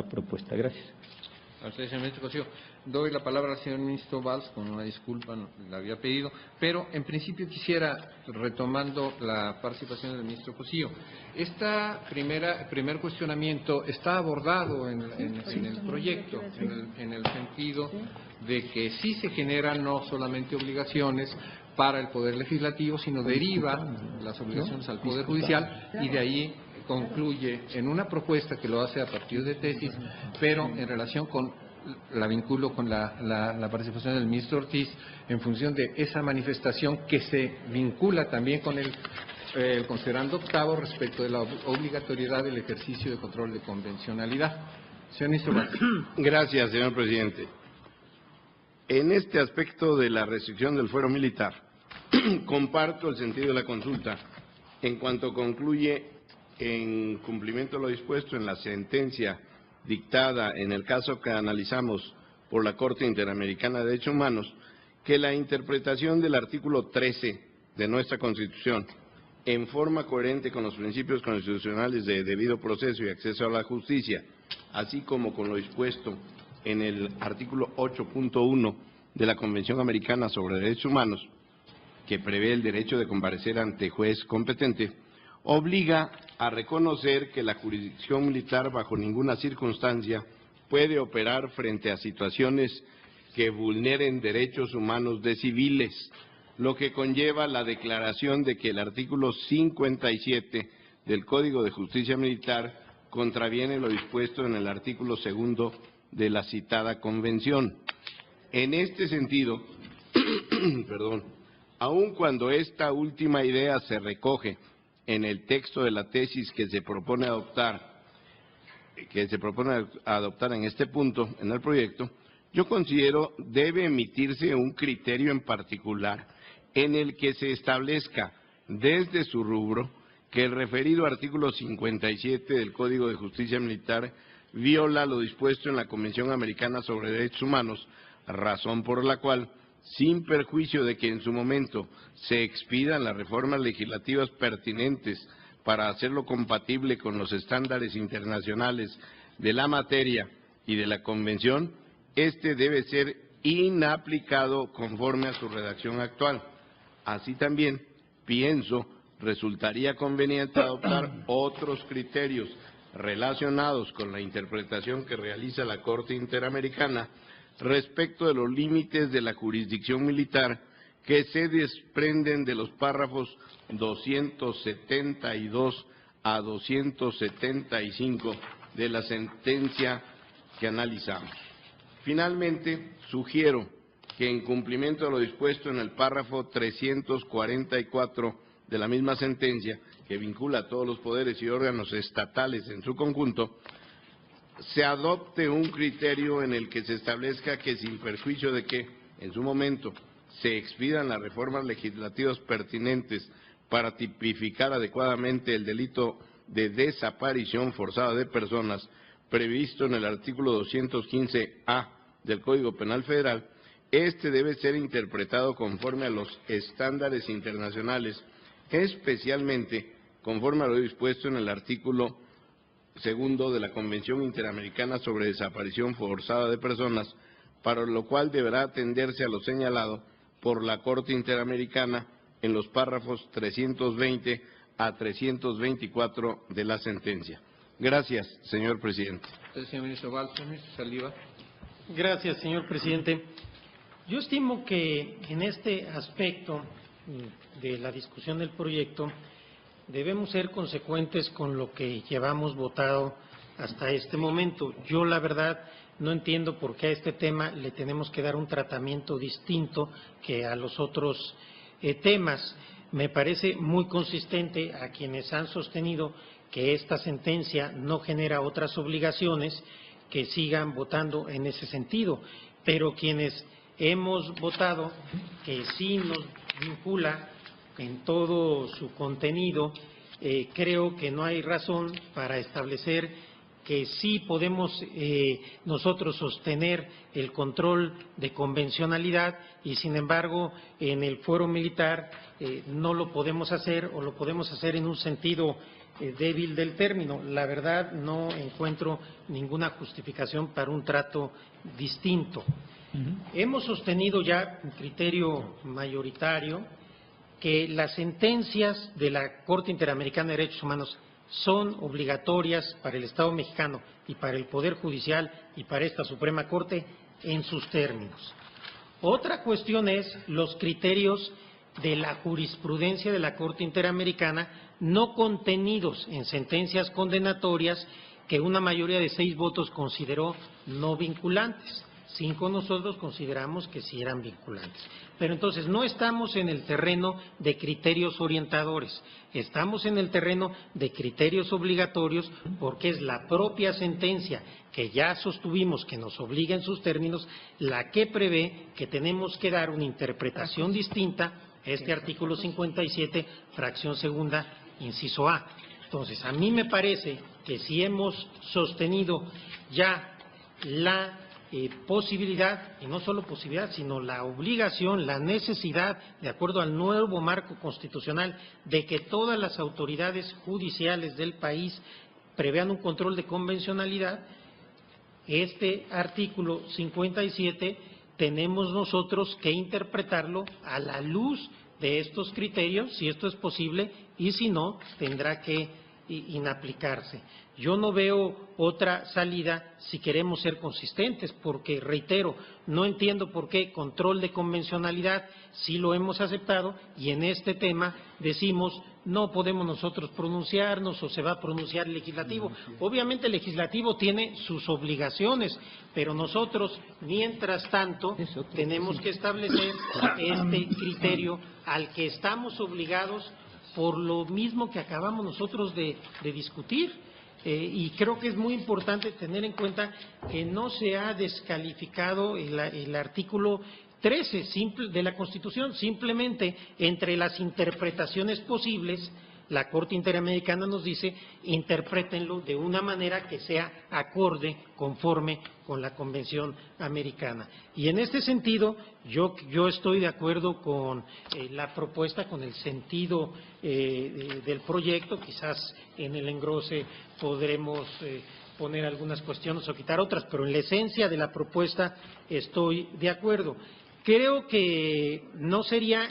propuesta. Gracias. A usted, señor ministro Cosío. Doy la palabra al señor ministro Valls, con una disculpa, no la había pedido, pero en principio quisiera, retomando la participación del ministro Cosío, primer cuestionamiento está abordado en el proyecto, en el sentido de que sí se generan no solamente obligaciones para el Poder Legislativo, sino deriva las obligaciones al Poder Judicial, y de ahí concluye en una propuesta que lo hace a partir de tesis, pero en relación con, la vinculo con la participación del ministro Ortiz, en función de esa manifestación que se vincula también con el considerando octavo respecto de la obligatoriedad del ejercicio de control de convencionalidad. Señor ministro Valls. Gracias, señor presidente. En este aspecto de la restricción del fuero militar, comparto el sentido de la consulta en cuanto concluye en cumplimiento de lo dispuesto en la sentencia dictada en el caso que analizamos por la Corte Interamericana de Derechos Humanos, que la interpretación del artículo 13 de nuestra Constitución, en forma coherente con los principios constitucionales de debido proceso y acceso a la justicia, así como con lo dispuesto en el artículo 8.1 de la Convención Americana sobre Derechos Humanos, que prevé el derecho de comparecer ante juez competente, obliga a reconocer que la jurisdicción militar bajo ninguna circunstancia puede operar frente a situaciones que vulneren derechos humanos de civiles, lo que conlleva la declaración de que el artículo 57 del Código de Justicia Militar contraviene lo dispuesto en el artículo 2 de la citada convención. En este sentido, aun cuando esta última idea se recoge en el texto de la tesis que se propone adoptar en este punto en el proyecto, yo considero debe emitirse un criterio en particular en el que se establezca desde su rubro que el referido artículo 57 del Código de Justicia Militar viola lo dispuesto en la Convención Americana sobre Derechos Humanos, razón por la cual, sin perjuicio de que en su momento se expidan las reformas legislativas pertinentes para hacerlo compatible con los estándares internacionales de la materia y de la Convención, este debe ser inaplicado conforme a su redacción actual. Así también, pienso, resultaría conveniente adoptar otros criterios relacionados con la interpretación que realiza la Corte Interamericana respecto de los límites de la jurisdicción militar que se desprenden de los párrafos 272 a 275 de la sentencia que analizamos. Finalmente, sugiero que en cumplimiento de lo dispuesto en el párrafo 344 de la misma sentencia, que vincula a todos los poderes y órganos estatales en su conjunto, se adopte un criterio en el que se establezca que, sin perjuicio de que en su momento se expidan las reformas legislativas pertinentes para tipificar adecuadamente el delito de desaparición forzada de personas previsto en el artículo 215A del Código Penal Federal, este debe ser interpretado conforme a los estándares internacionales, especialmente conforme a lo dispuesto en el artículo 2 de la Convención Interamericana sobre Desaparición Forzada de Personas, para lo cual deberá atenderse a lo señalado por la Corte Interamericana en los párrafos 320 a 324 de la sentencia. Gracias, señor presidente. Señor ministro Valls, ministro Saldívar. Gracias, señor presidente. Yo estimo que en este aspecto de la discusión del proyecto debemos ser consecuentes con lo que llevamos votado hasta este momento. Yo, la verdad, no entiendo por qué a este tema le tenemos que dar un tratamiento distinto que a los otros temas. Me parece muy consistente a quienes han sostenido que esta sentencia no genera otras obligaciones, que sigan votando en ese sentido. Pero quienes hemos votado que sí nos vincula en todo su contenido, creo que no hay razón para establecer que sí podemos nosotros sostener el control de convencionalidad y, sin embargo, en el fuero militar no lo podemos hacer o lo podemos hacer en un sentido débil del término. La verdad, no encuentro ninguna justificación para un trato distinto. Hemos sostenido ya un criterio mayoritario que las sentencias de la Corte Interamericana de Derechos Humanos son obligatorias para el Estado mexicano y para el Poder Judicial y para esta Suprema Corte en sus términos. Otra cuestión es los criterios de la jurisprudencia de la Corte Interamericana no contenidos en sentencias condenatorias que una mayoría de 6 votos consideró no vinculantes. 5 nosotros consideramos que sí eran vinculantes. Pero entonces no estamos en el terreno de criterios orientadores, estamos en el terreno de criterios obligatorios porque es la propia sentencia que ya sostuvimos que nos obliga en sus términos la que prevé que tenemos que dar una interpretación distinta a este artículo 57, fracción segunda, inciso A. Entonces, a mí me parece que si hemos sostenido ya la posibilidad, y no solo posibilidad, sino la obligación, la necesidad, de acuerdo al nuevo marco constitucional, de que todas las autoridades judiciales del país prevean un control de convencionalidad, este artículo 57 tenemos nosotros que interpretarlo a la luz de estos criterios, si esto es posible, y si no, tendrá que inaplicarse. Yo no veo otra salida si queremos ser consistentes, porque, reitero, no entiendo por qué control de convencionalidad sí lo hemos aceptado y en este tema decimos no podemos nosotros pronunciarnos o se va a pronunciar el legislativo. Obviamente el legislativo tiene sus obligaciones, pero nosotros, mientras tanto, tenemos que establecer este criterio al que estamos obligados por lo mismo que acabamos nosotros de discutir. Y creo que es muy importante tener en cuenta que no se ha descalificado el artículo 13 de la Constitución. Simplemente entre las interpretaciones posibles, la Corte Interamericana nos dice interprétenlo de una manera que sea acorde, conforme con la Convención Americana. Y en este sentido, yo estoy de acuerdo con la propuesta, con el sentido del proyecto. Quizás en el engrose podremos poner algunas cuestiones o quitar otras, pero en la esencia de la propuesta estoy de acuerdo. Creo que no sería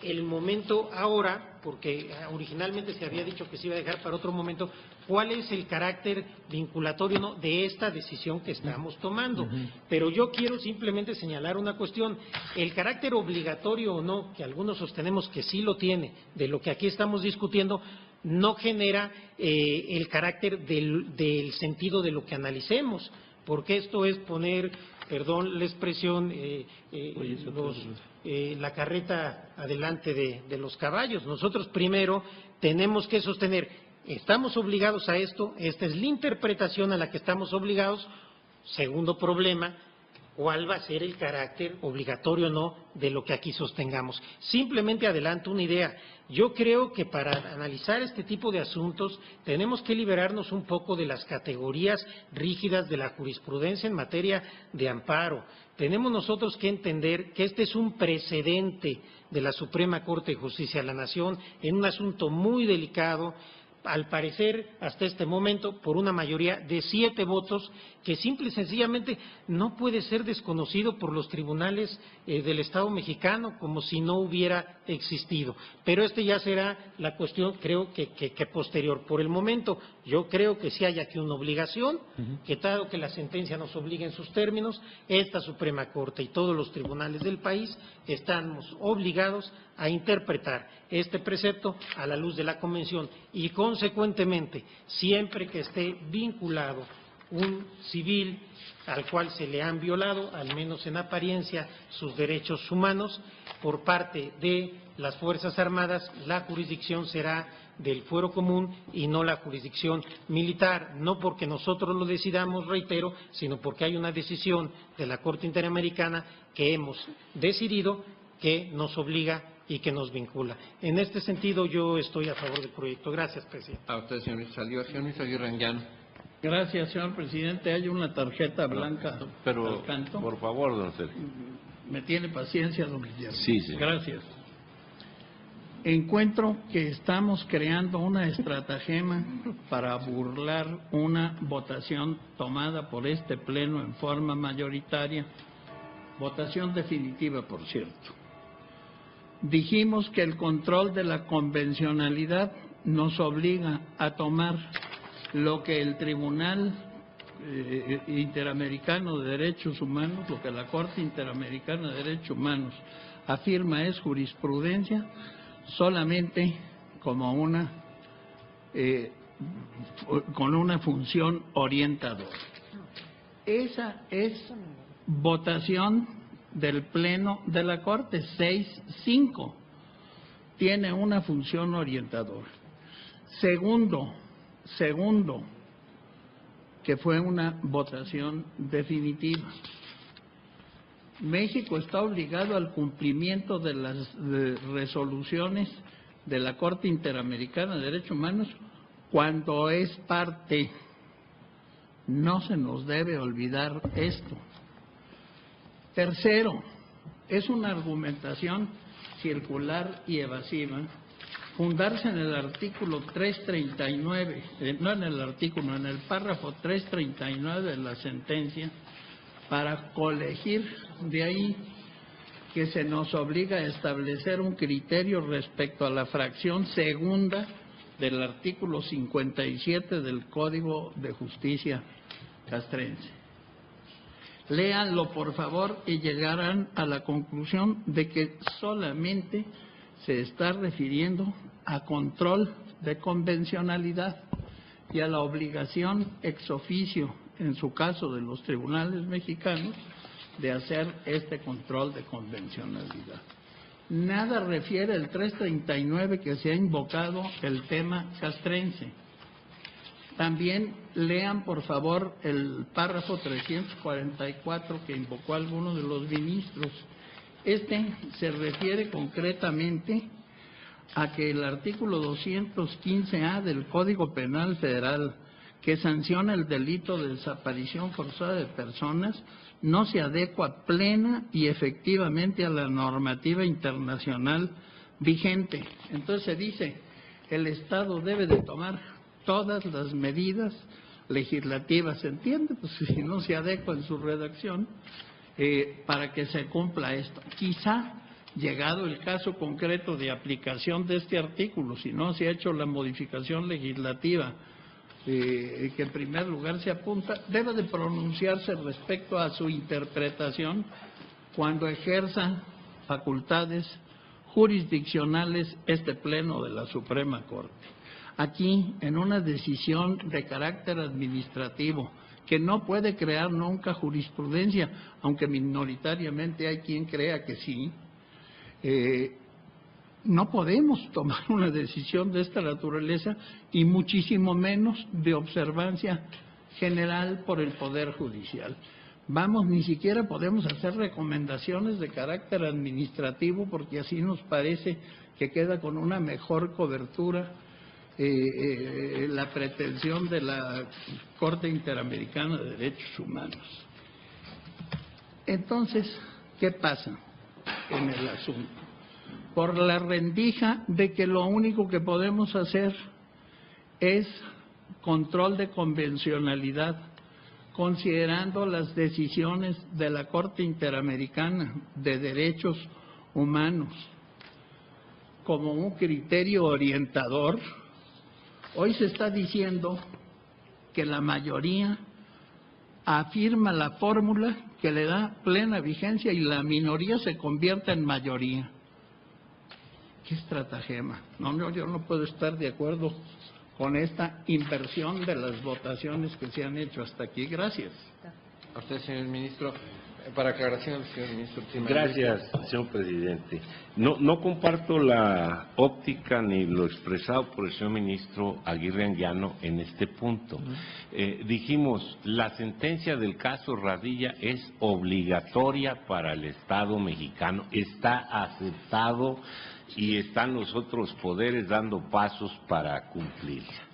el momento ahora, porque originalmente se había dicho que se iba a dejar para otro momento, cuál es el carácter vinculatorio ¿no? de esta decisión que estamos tomando. Pero yo quiero simplemente señalar una cuestión. El carácter obligatorio o no, que algunos sostenemos que sí lo tiene, de lo que aquí estamos discutiendo, no genera el carácter del sentido de lo que analicemos, porque esto es poner, perdón la expresión, la carreta adelante de los caballos. Nosotros primero tenemos que sostener, estamos obligados a esto, esta es la interpretación a la que estamos obligados. Segundo problema, ¿cuál va a ser el carácter obligatorio o no de lo que aquí sostengamos? Simplemente adelanto una idea. Yo creo que para analizar este tipo de asuntos tenemos que liberarnos un poco de las categorías rígidas de la jurisprudencia en materia de amparo. Tenemos nosotros que entender que este es un precedente de la Suprema Corte de Justicia de la Nación en un asunto muy delicado, al parecer hasta este momento por una mayoría de 7 votos, que simple y sencillamente no puede ser desconocido por los tribunales del Estado mexicano como si no hubiera existido. Pero ya será la cuestión, creo que posterior. Por el momento, yo creo que sí hay aquí una obligación, que dado que la sentencia nos obliga en sus términos, esta Suprema Corte y todos los tribunales del país estamos obligados a interpretar este precepto a la luz de la Convención y, consecuentemente, siempre que esté vinculado un civil al cual se le han violado, al menos en apariencia, sus derechos humanos por parte de las Fuerzas Armadas, la jurisdicción será del fuero común y no la jurisdicción militar, no porque nosotros lo decidamos, reitero, sino porque hay una decisión de la Corte Interamericana que hemos decidido que nos obliga y que nos vincula. En este sentido, yo estoy a favor del proyecto. Gracias, presidente. A usted, señor ministro Saldívar. Señor ministro Aguirre Anguiano. Gracias, señor presidente. Hay una tarjeta blanca Pero, al canto. por favor, don Sergio. Me tiene paciencia, don Guillermo. Sí, señor. Gracias. Encuentro que estamos creando una estratagema para burlar una votación tomada por este Pleno en forma mayoritaria, votación definitiva, por cierto. Dijimos que el control de la convencionalidad nos obliga a tomar lo que el Tribunal Interamericano de Derechos Humanos, lo que la Corte Interamericana de Derechos Humanos afirma es jurisprudencia, solamente como con una función orientadora. Esa es votación del Pleno de la Corte, 6-5. Tiene una función orientadora. Segundo, que fue una votación definitiva. México está obligado al cumplimiento de las resoluciones de la Corte Interamericana de Derechos Humanos cuando es parte. No se nos debe olvidar esto. Tercero, es una argumentación circular y evasiva fundarse en el artículo 339, no en el artículo, en el párrafo 339 de la sentencia, para colegir de ahí que se nos obliga a establecer un criterio respecto a la fracción segunda del artículo 57 del Código de Justicia castrense. Léanlo, por favor, y llegarán a la conclusión de que solamente se está refiriendo a control de convencionalidad y a la obligación ex oficio, en su caso de los tribunales mexicanos, de hacer este control de convencionalidad. Nada refiere el 339 que se ha invocado el tema castrense. También lean, por favor, el párrafo 344 que invocó alguno de los ministros. Este se refiere concretamente a que el artículo 215A del Código Penal Federal, que sanciona el delito de desaparición forzada de personas, no se adecua plena y efectivamente a la normativa internacional vigente. Entonces se dice, el Estado debe de tomar todas las medidas legislativas, ¿se entiende? Pues si no se adecua en su redacción, para que se cumpla esto. Quizá, llegado el caso concreto de aplicación de este artículo, si no se ha hecho la modificación legislativa que en primer lugar se apunta, debe de pronunciarse respecto a su interpretación cuando ejerza facultades jurisdiccionales este Pleno de la Suprema Corte. Aquí, en una decisión de carácter administrativo, que no puede crear nunca jurisprudencia, aunque minoritariamente hay quien crea que sí, no podemos tomar una decisión de esta naturaleza y muchísimo menos de observancia general por el Poder Judicial. Ni siquiera podemos hacer recomendaciones de carácter administrativo porque así nos parece que queda con una mejor cobertura la pretensión de la Corte Interamericana de Derechos Humanos. Entonces, ¿qué pasa en el asunto? Por la rendija de que lo único que podemos hacer es control de convencionalidad, considerando las decisiones de la Corte Interamericana de Derechos Humanos como un criterio orientador. Hoy se está diciendo que la mayoría afirma la fórmula que le da plena vigencia y la minoría se convierte en mayoría. ¿Qué estratagema? No, yo no puedo estar de acuerdo con esta inversión de las votaciones que se han hecho hasta aquí. Gracias. A usted, señor ministro. Para aclaración, señor ministro. Gracias, señor presidente. No comparto la óptica ni lo expresado por el señor ministro Aguirre Anguiano en este punto. Dijimos, la sentencia del caso Radilla es obligatoria para el Estado mexicano, está aceptado y están los otros poderes dando pasos para cumplirla.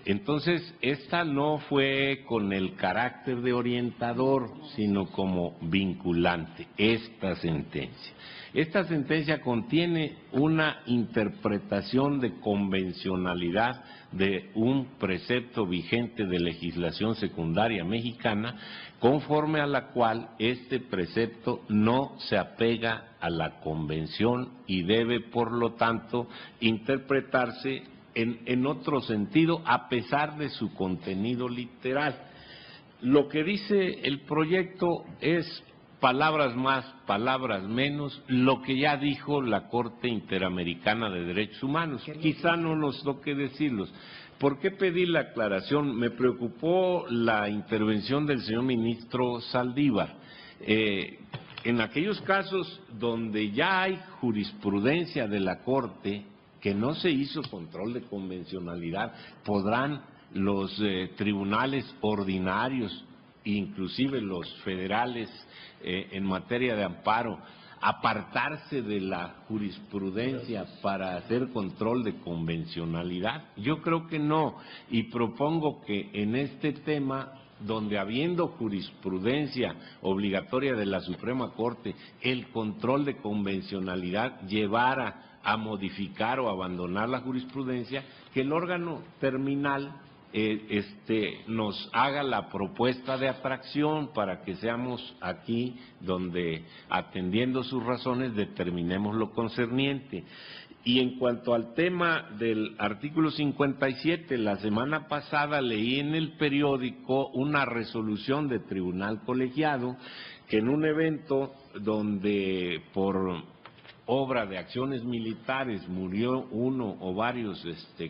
Entonces, esta no fue con el carácter de orientador, sino como vinculante, esta sentencia. Esta sentencia contiene una interpretación de convencionalidad de un precepto vigente de legislación secundaria mexicana, conforme a la cual este precepto no se apega a la convención y debe, por lo tanto, interpretarse en otro sentido, a pesar de su contenido literal. Lo que dice el proyecto es palabras más, palabras menos, lo que ya dijo la Corte Interamericana de Derechos Humanos. Quizá no nos toque decirlos. ¿Por qué pedí la aclaración? Me preocupó la intervención del señor ministro Saldívar. En aquellos casos donde ya hay jurisprudencia de la Corte, que no se hizo control de convencionalidad, podrán los tribunales ordinarios, inclusive los federales en materia de amparo, apartarse de la jurisprudencia para hacer control de convencionalidad. Yo creo que no, y propongo que en este tema, donde habiendo jurisprudencia obligatoria de la Suprema Corte, el control de convencionalidad llevara a modificar o abandonar la jurisprudencia, que el órgano terminal nos haga la propuesta de atracción para que seamos aquí donde, atendiendo sus razones, determinemos lo concerniente. Y en cuanto al tema del artículo 57, la semana pasada leí en el periódico una resolución de tribunal colegiado que en un evento donde por obra de acciones militares murió uno o varios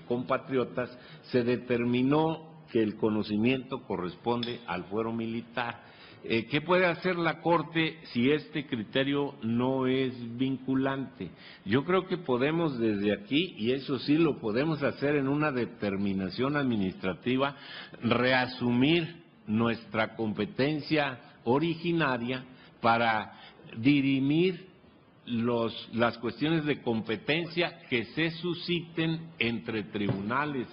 compatriotas, se determinó que el conocimiento corresponde al fuero militar. ¿Qué puede hacer la Corte si este criterio no es vinculante? Yo creo que podemos desde aquí, y eso sí lo podemos hacer en una determinación administrativa, reasumir nuestra competencia originaria para dirimir las cuestiones de competencia que se susciten entre tribunales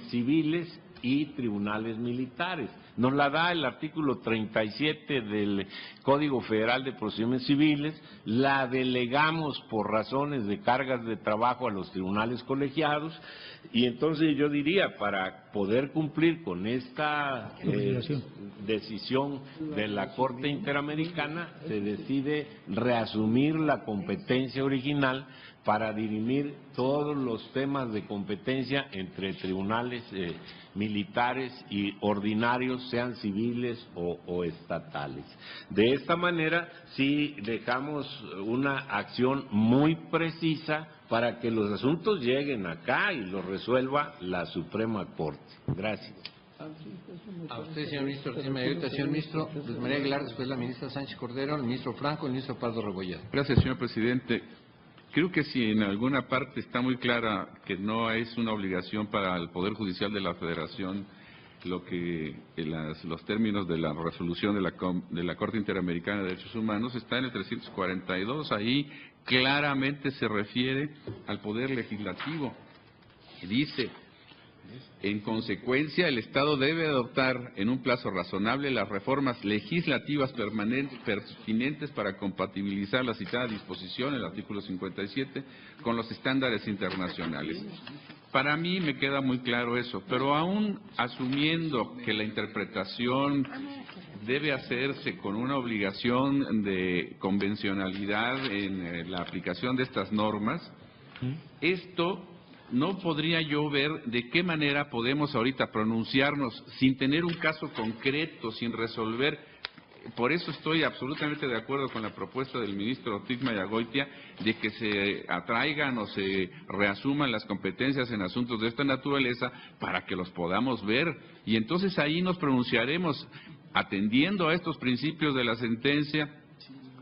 civiles y tribunales militares. Nos la da el artículo 37 del Código Federal de Procedimientos Civiles, la delegamos por razones de cargas de trabajo a los tribunales colegiados, y entonces yo diría, para poder cumplir con esta decisión de la Corte Interamericana, se decide reasumir la competencia original para dirimir todos los temas de competencia entre tribunales militares y ordinarios, sean civiles o estatales. De esta manera sí dejamos una acción muy precisa para que los asuntos lleguen acá y los resuelva la Suprema Corte. Gracias. A usted, señor ministro, señor ministro Luis María Aguilar, después la ministra Sánchez Cordero, el ministro Franco, el ministro Pardo Rebolledo. Gracias, señor presidente. Creo que si en alguna parte está muy clara que no es una obligación para el Poder Judicial de la Federación lo que los términos de la resolución de la Corte Interamericana de Derechos Humanos, está en el 342, ahí claramente se refiere al Poder Legislativo. Y dice: en consecuencia, el Estado debe adoptar en un plazo razonable las reformas legislativas pertinentes para compatibilizar la citada disposición, el artículo 57, con los estándares internacionales. Para mí me queda muy claro eso, pero aún asumiendo que la interpretación debe hacerse con una obligación de convencionalidad en la aplicación de estas normas, esto no podría yo ver de qué manera podemos ahorita pronunciarnos sin tener un caso concreto, sin resolver. Por eso estoy absolutamente de acuerdo con la propuesta del ministro Tigmayagoitia de que se atraigan o se reasuman las competencias en asuntos de esta naturaleza para que los podamos ver. Y entonces ahí nos pronunciaremos atendiendo a estos principios de la sentencia,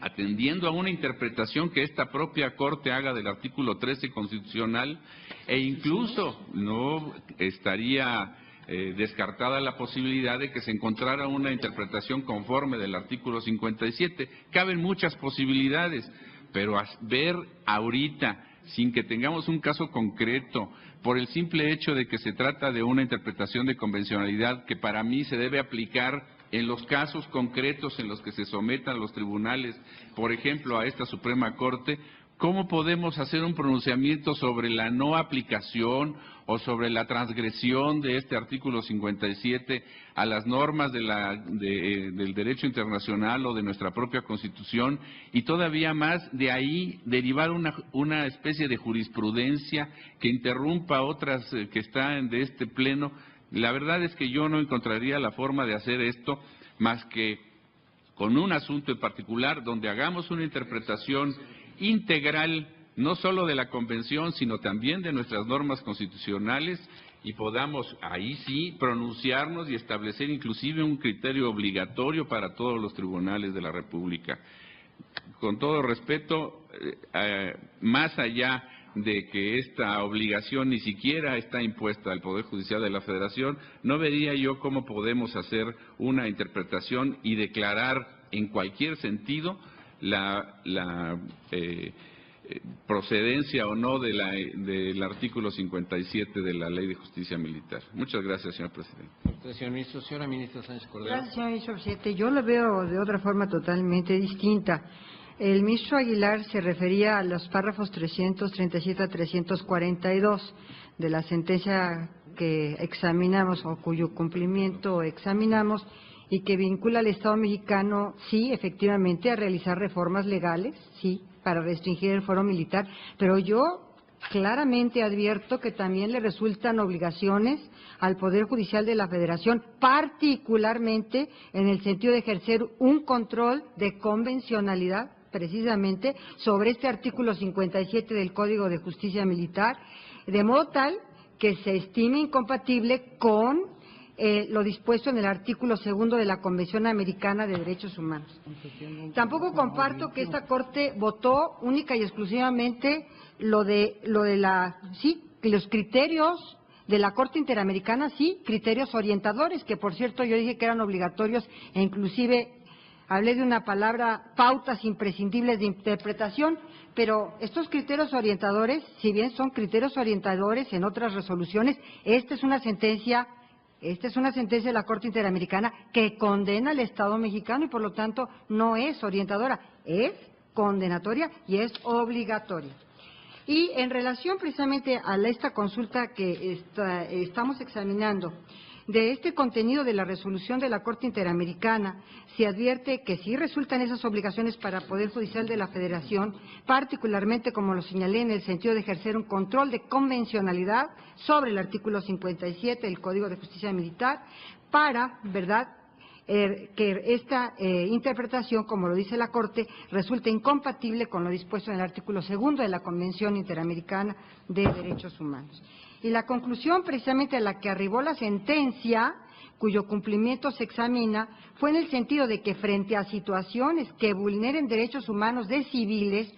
atendiendo a una interpretación que esta propia Corte haga del artículo 13 constitucional, e incluso no estaría descartada la posibilidad de que se encontrara una interpretación conforme del artículo 57. Caben muchas posibilidades, pero ver ahorita sin que tengamos un caso concreto, por el simple hecho de que se trata de una interpretación de convencionalidad que para mí se debe aplicar en los casos concretos en los que se sometan los tribunales, por ejemplo, a esta Suprema Corte, ¿cómo podemos hacer un pronunciamiento sobre la no aplicación o sobre la transgresión de este artículo 57 a las normas del derecho internacional o de nuestra propia Constitución, y todavía más de ahí derivar una especie de jurisprudencia que interrumpa otras que están de este pleno? La verdad es que yo no encontraría la forma de hacer esto más que con un asunto en particular donde hagamos una interpretación integral, no solo de la Convención, sino también de nuestras normas constitucionales, y podamos ahí sí pronunciarnos y establecer inclusive un criterio obligatorio para todos los tribunales de la República. Con todo respeto, más allá de que esta obligación ni siquiera está impuesta al Poder Judicial de la Federación, no vería yo cómo podemos hacer una interpretación y declarar en cualquier sentido la procedencia o no del artículo 57 de la Ley de Justicia Militar. Muchas gracias, señor presidente. Señor ministro, señora ministra Sánchez Cordero. Gracias, señor ministro presidente. Yo lo veo de otra forma totalmente distinta. El ministro Aguilar se refería a los párrafos 337 a 342 de la sentencia que examinamos o cuyo cumplimiento examinamos, y que vincula al Estado mexicano, sí, efectivamente, a realizar reformas legales, sí, para restringir el fuero militar, pero yo claramente advierto que también le resultan obligaciones al Poder Judicial de la Federación, particularmente en el sentido de ejercer un control de convencionalidad, precisamente, sobre este artículo 57 del Código de Justicia Militar, de modo tal que se estime incompatible con lo dispuesto en el artículo 2 de la Convención Americana de Derechos Humanos. Tampoco comparto que esta Corte votó única y exclusivamente los criterios de la Corte Interamericana, sí, criterios orientadores, que por cierto yo dije que eran obligatorios e inclusive hablé de una palabra, pautas imprescindibles de interpretación, pero estos criterios orientadores, si bien son criterios orientadores en otras resoluciones, esta es una sentencia de la Corte Interamericana que condena al Estado mexicano y por lo tanto no es orientadora, es condenatoria y es obligatoria. Y en relación precisamente a esta consulta que estamos examinando, de este contenido de la resolución de la Corte Interamericana, se advierte que sí resultan esas obligaciones para el Poder Judicial de la Federación, particularmente, como lo señalé, en el sentido de ejercer un control de convencionalidad sobre el artículo 57 del Código de Justicia Militar, para, ¿verdad?, que esta interpretación, como lo dice la Corte, resulte incompatible con lo dispuesto en el artículo 2 de la Convención Interamericana de Derechos Humanos. Y la conclusión precisamente a la que arribó la sentencia, cuyo cumplimiento se examina, fue en el sentido de que frente a situaciones que vulneren derechos humanos de civiles,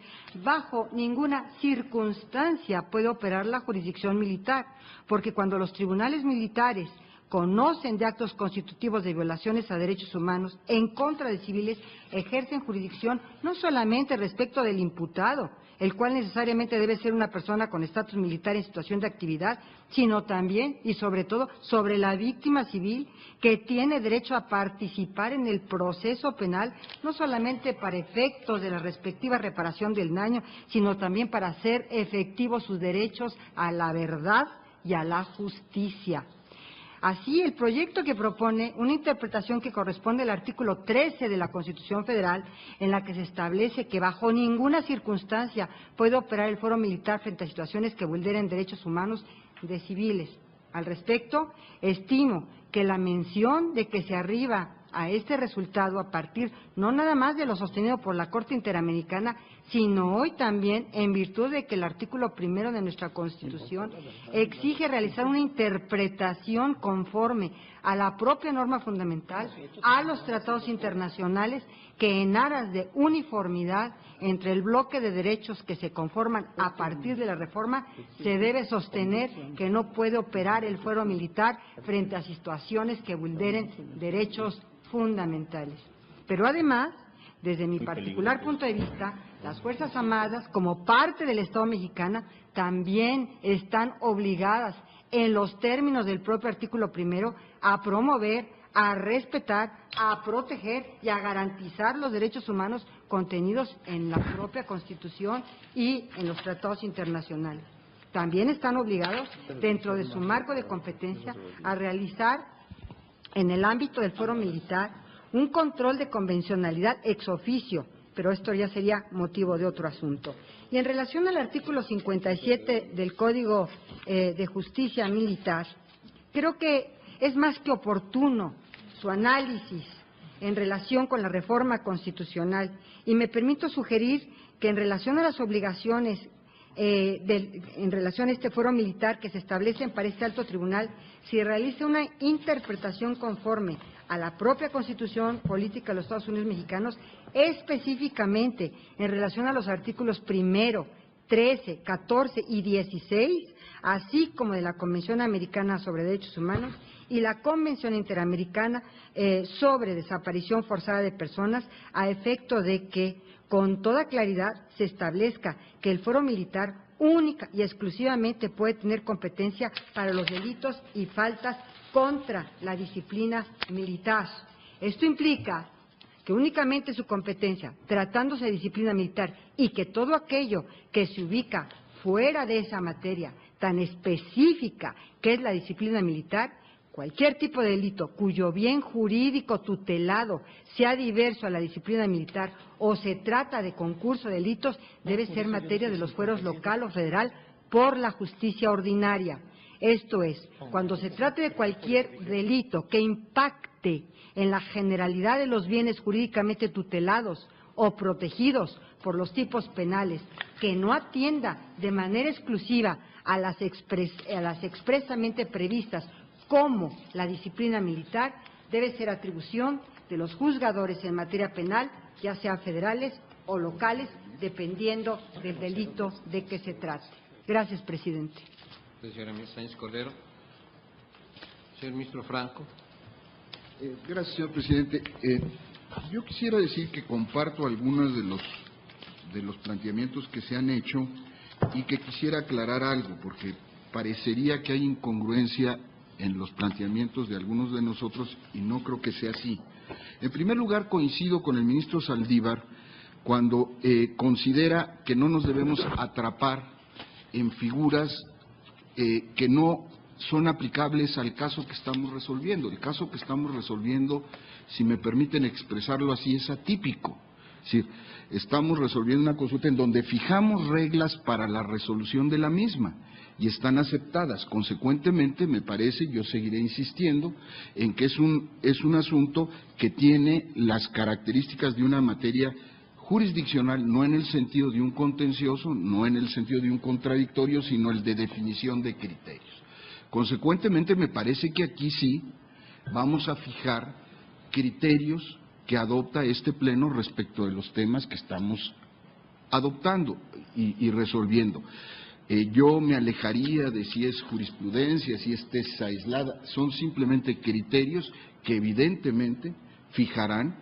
bajo ninguna circunstancia puede operar la jurisdicción militar, porque cuando los tribunales militares conocen de actos constitutivos de violaciones a derechos humanos en contra de civiles, ejercen jurisdicción no solamente respecto del imputado, el cual necesariamente debe ser una persona con estatus militar en situación de actividad, sino también y sobre todo sobre la víctima civil que tiene derecho a participar en el proceso penal, no solamente para efectos de la respectiva reparación del daño, sino también para hacer efectivos sus derechos a la verdad y a la justicia. Así, el proyecto que propone una interpretación que corresponde al artículo 13 de la Constitución Federal, en la que se establece que bajo ninguna circunstancia puede operar el fuero militar frente a situaciones que vulneren derechos humanos de civiles. Al respecto, estimo que la mención de que se arriba a este resultado a partir no nada más de lo sostenido por la Corte Interamericana, sino hoy también en virtud de que el artículo 1 de nuestra Constitución exige realizar una interpretación conforme a la propia norma fundamental, a los tratados internacionales, que en aras de uniformidad entre el bloque de derechos que se conforman a partir de la reforma, se debe sostener que no puede operar el fuero militar frente a situaciones que vulneren derechos fundamentales. Pero además, desde mi particular punto de vista, Las Fuerzas Armadas, como parte del Estado mexicano, también están obligadas, en los términos del propio artículo 1, a promover, a respetar, a proteger y a garantizar los derechos humanos contenidos en la propia Constitución y en los tratados internacionales. También están obligados, dentro de su marco de competencia, a realizar, en el ámbito del fuero militar, un control de convencionalidad ex oficio, pero esto ya sería motivo de otro asunto. Y en relación al artículo 57 del Código de Justicia Militar, creo que es más que oportuno su análisis en relación con la reforma constitucional, y me permito sugerir que en relación a las obligaciones en relación a este fuero militar que se establecen para este alto tribunal, se realice una interpretación conforme a la propia Constitución Política de los Estados Unidos Mexicanos, específicamente en relación a los artículos 1, 13, 14 y 16, así como de la Convención Americana sobre Derechos Humanos y la Convención Interamericana sobre Desaparición Forzada de Personas, a efecto de que con toda claridad se establezca que el fuero militar única y exclusivamente puede tener competencia para los delitos y faltas contra la disciplina militar. Esto implica que únicamente su competencia, tratándose de disciplina militar, y que todo aquello que se ubica fuera de esa materia tan específica que es la disciplina militar, cualquier tipo de delito cuyo bien jurídico tutelado sea diverso a la disciplina militar o se trata de concurso de delitos, debe ser materia de los fueros local o federal por la justicia ordinaria. Esto es, cuando se trate de cualquier delito que impacte en la generalidad de los bienes jurídicamente tutelados o protegidos por los tipos penales, que no atienda de manera exclusiva a las expresamente previstas como la disciplina militar, debe ser atribución de los juzgadores en materia penal, ya sean federales o locales, dependiendo del delito de que se trate. Gracias, presidente. Señora Sánchez Cordero. Señor ministro Franco. Gracias, señor presidente. Yo quisiera decir que comparto algunos de los planteamientos que se han hecho y que quisiera aclarar algo, porque parecería que hay incongruencia en los planteamientos de algunos de nosotros y no creo que sea así. En primer lugar, coincido con el ministro Saldívar cuando considera que no nos debemos atrapar en figuras que no son aplicables al caso que estamos resolviendo. El caso que estamos resolviendo, si me permiten expresarlo así, es atípico. Es decir, estamos resolviendo una consulta en donde fijamos reglas para la resolución de la misma y están aceptadas. Consecuentemente, me parece, yo seguiré insistiendo en que es un asunto que tiene las características de una materia jurisdiccional, no en el sentido de un contencioso, no en el sentido de un contradictorio, sino el de definición de criterios. Consecuentemente, me parece que aquí sí vamos a fijar criterios que adopta este Pleno respecto de los temas que estamos adoptando y resolviendo. Yo me alejaría de si es jurisprudencia, si es tesis aislada, son simplemente criterios que evidentemente fijarán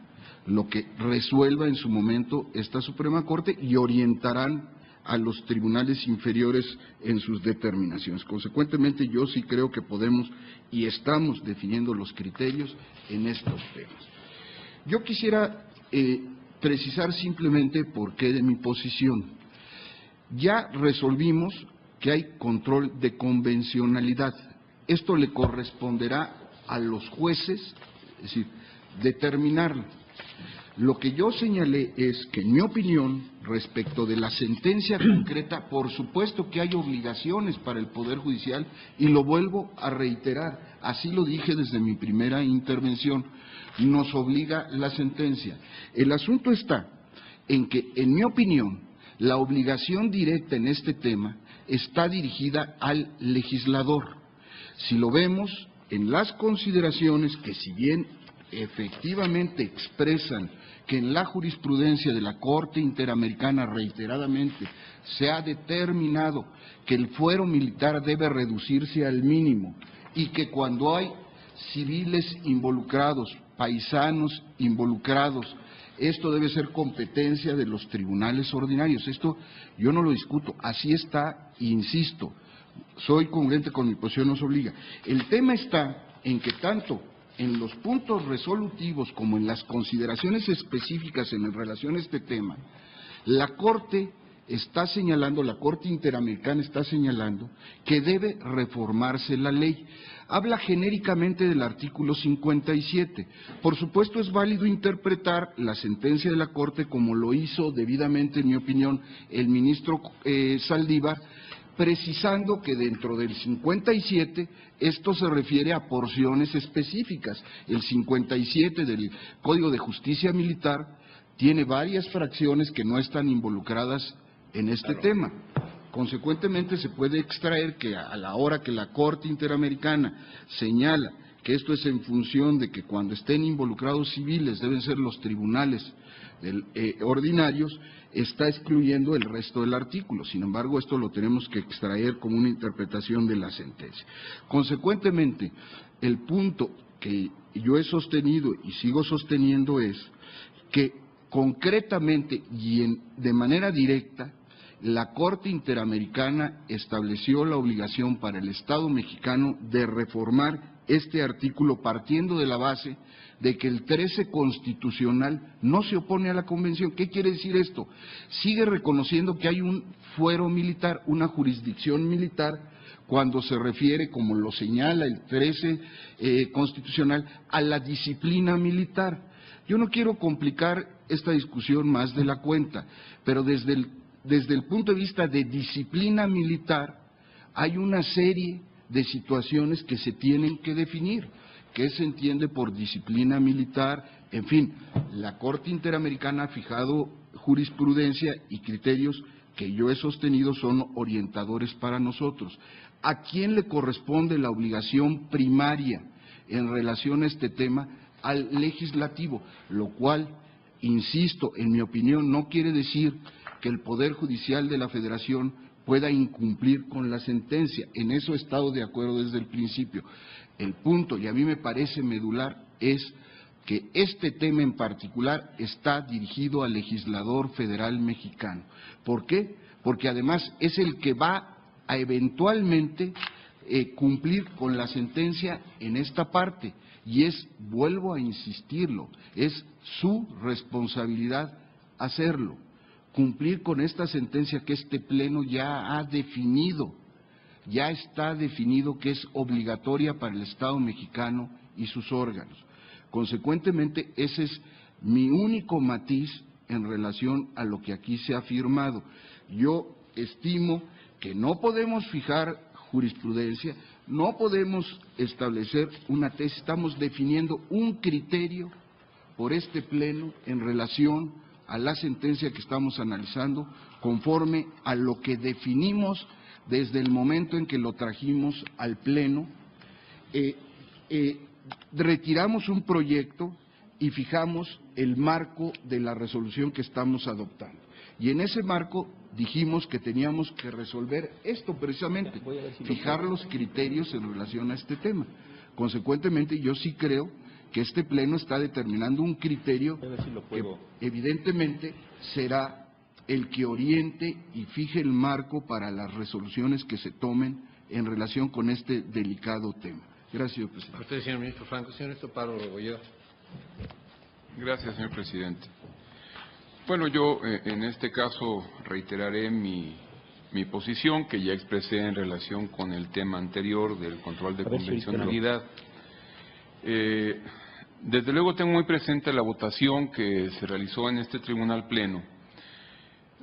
lo que resuelva en su momento esta Suprema Corte y orientarán a los tribunales inferiores en sus determinaciones. Consecuentemente, yo sí creo que podemos y estamos definiendo los criterios en estos temas. Yo quisiera precisar simplemente por qué de mi posición. Ya resolvimos que hay control de convencionalidad. Esto le corresponderá a los jueces, es decir, determinarlo. Lo que yo señalé es que, en mi opinión, respecto de la sentencia concreta, por supuesto que hay obligaciones para el Poder Judicial y lo vuelvo a reiterar, así lo dije desde mi primera intervención, nos obliga la sentencia. El asunto está en que, en mi opinión, la obligación directa en este tema está dirigida al legislador. Si lo vemos en las consideraciones que, si bien efectivamente expresan que en la jurisprudencia de la Corte Interamericana reiteradamente se ha determinado que el fuero militar debe reducirse al mínimo y que cuando hay civiles involucrados, paisanos involucrados, esto debe ser competencia de los tribunales ordinarios. Esto yo no lo discuto, así está, insisto, soy congruente con mi posición, nos obliga. El tema está en que tanto en los puntos resolutivos como en las consideraciones específicas en relación a este tema, la Corte está señalando, la Corte Interamericana está señalando que debe reformarse la ley. Habla genéricamente del artículo 57. Por supuesto es válido interpretar la sentencia de la Corte como lo hizo debidamente, en mi opinión, el ministro Saldívar, precisando que dentro del 57 esto se refiere a porciones específicas. El 57 del Código de Justicia Militar tiene varias fracciones que no están involucradas en este tema. Consecuentemente, se puede extraer que a la hora que la Corte Interamericana señala que esto es en función de que cuando estén involucrados civiles deben ser los tribunales ordinarios, está excluyendo el resto del artículo. Sin embargo, esto lo tenemos que extraer como una interpretación de la sentencia. Consecuentemente, el punto que yo he sostenido y sigo sosteniendo es que concretamente y de manera directa, la Corte Interamericana estableció la obligación para el Estado mexicano de reformar este artículo partiendo de la base de que el 13 constitucional no se opone a la Convención. ¿Qué quiere decir esto? Sigue reconociendo que hay un fuero militar, una jurisdicción militar, cuando se refiere, como lo señala el 13 constitucional, a la disciplina militar. Yo no quiero complicar esta discusión más de la cuenta, pero desde el punto de vista de disciplina militar hay una serie de situaciones que se tienen que definir. ¿Qué se entiende por disciplina militar? En fin, la Corte Interamericana ha fijado jurisprudencia y criterios que yo he sostenido son orientadores para nosotros. ¿A quién le corresponde la obligación primaria en relación a este tema? Al legislativo, lo cual, insisto, en mi opinión, no quiere decir que el Poder Judicial de la Federación pueda incumplir con la sentencia. En eso he estado de acuerdo desde el principio. El punto, y a mí me parece medular, es que este tema en particular está dirigido al legislador federal mexicano. ¿Por qué? Porque además es el que va a eventualmente cumplir con la sentencia en esta parte, y vuelvo a insistirlo, es su responsabilidad hacerlo, cumplir con esta sentencia que este Pleno ya ha definido, ya está definido que es obligatoria para el Estado mexicano y sus órganos. Consecuentemente, ese es mi único matiz en relación a lo que aquí se ha afirmado. Yo estimo que no podemos fijar jurisprudencia, no podemos establecer una tesis, estamos definiendo un criterio por este Pleno en relación a la sentencia que estamos analizando, conforme a lo que definimos desde el momento en que lo trajimos al Pleno. Retiramos un proyecto y fijamos el marco de la resolución que estamos adoptando. Y en ese marco dijimos que teníamos que resolver esto precisamente, fijar los criterios en relación a este tema. Consecuentemente, yo sí creo que este Pleno está determinando un criterio que evidentemente será el que oriente y fije el marco para las resoluciones que se tomen en relación con este delicado tema. Gracias, señor presidente. A usted, señor ministro Franco. Señor ministro Pablo Rebolledo. Gracias, señor presidente. Bueno, yo en este caso reiteraré mi posición que ya expresé en relación con el tema anterior del control de convencionalidad. Desde luego tengo muy presente la votación que se realizó en este Tribunal Pleno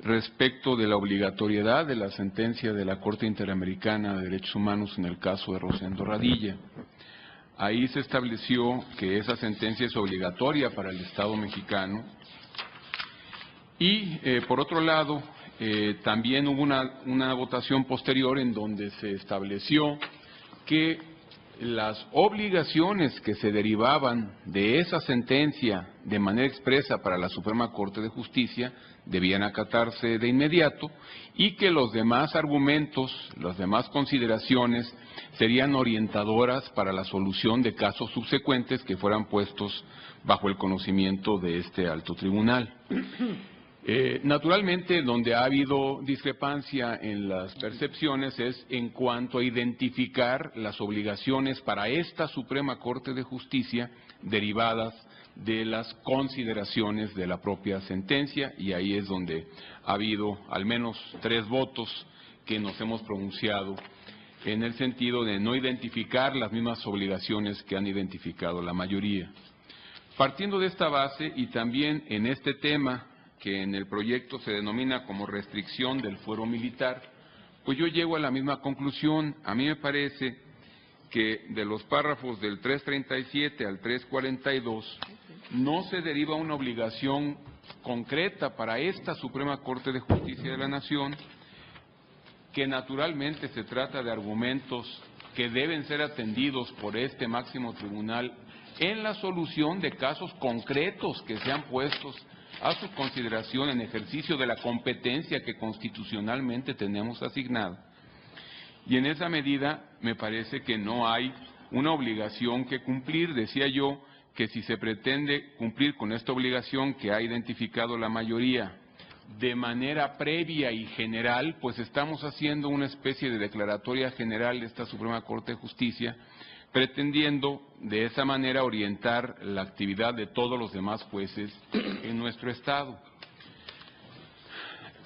respecto de la obligatoriedad de la sentencia de la Corte Interamericana de Derechos Humanos en el caso de Rosendo Radilla. Ahí se estableció que esa sentencia es obligatoria para el Estado mexicano y, por otro lado, también hubo una votación posterior en donde se estableció que las obligaciones que se derivaban de esa sentencia de manera expresa para la Suprema Corte de Justicia debían acatarse de inmediato y que los demás argumentos, las demás consideraciones serían orientadoras para la solución de casos subsecuentes que fueran puestos bajo el conocimiento de este alto tribunal. Naturalmente, donde ha habido discrepancia en las percepciones es en cuanto a identificar las obligaciones para esta Suprema Corte de Justicia derivadas de las consideraciones de la propia sentencia, y ahí es donde ha habido al menos 3 votos que nos hemos pronunciado en el sentido de no identificar las mismas obligaciones que han identificado la mayoría. Partiendo de esta base y también en este tema que en el proyecto se denomina como restricción del fuero militar, pues yo llego a la misma conclusión. A mí me parece que de los párrafos del 337 al 342 no se deriva una obligación concreta para esta Suprema Corte de Justicia de la Nación, que naturalmente se trata de argumentos que deben ser atendidos por este máximo tribunal en la solución de casos concretos que sean puestos a su consideración en ejercicio de la competencia que constitucionalmente tenemos asignada. Y en esa medida me parece que no hay una obligación que cumplir. Decía yo que si se pretende cumplir con esta obligación que ha identificado la mayoría de manera previa y general, pues estamos haciendo una especie de declaratoria general de esta Suprema Corte de Justicia, pretendiendo de esa manera orientar la actividad de todos los demás jueces en nuestro Estado.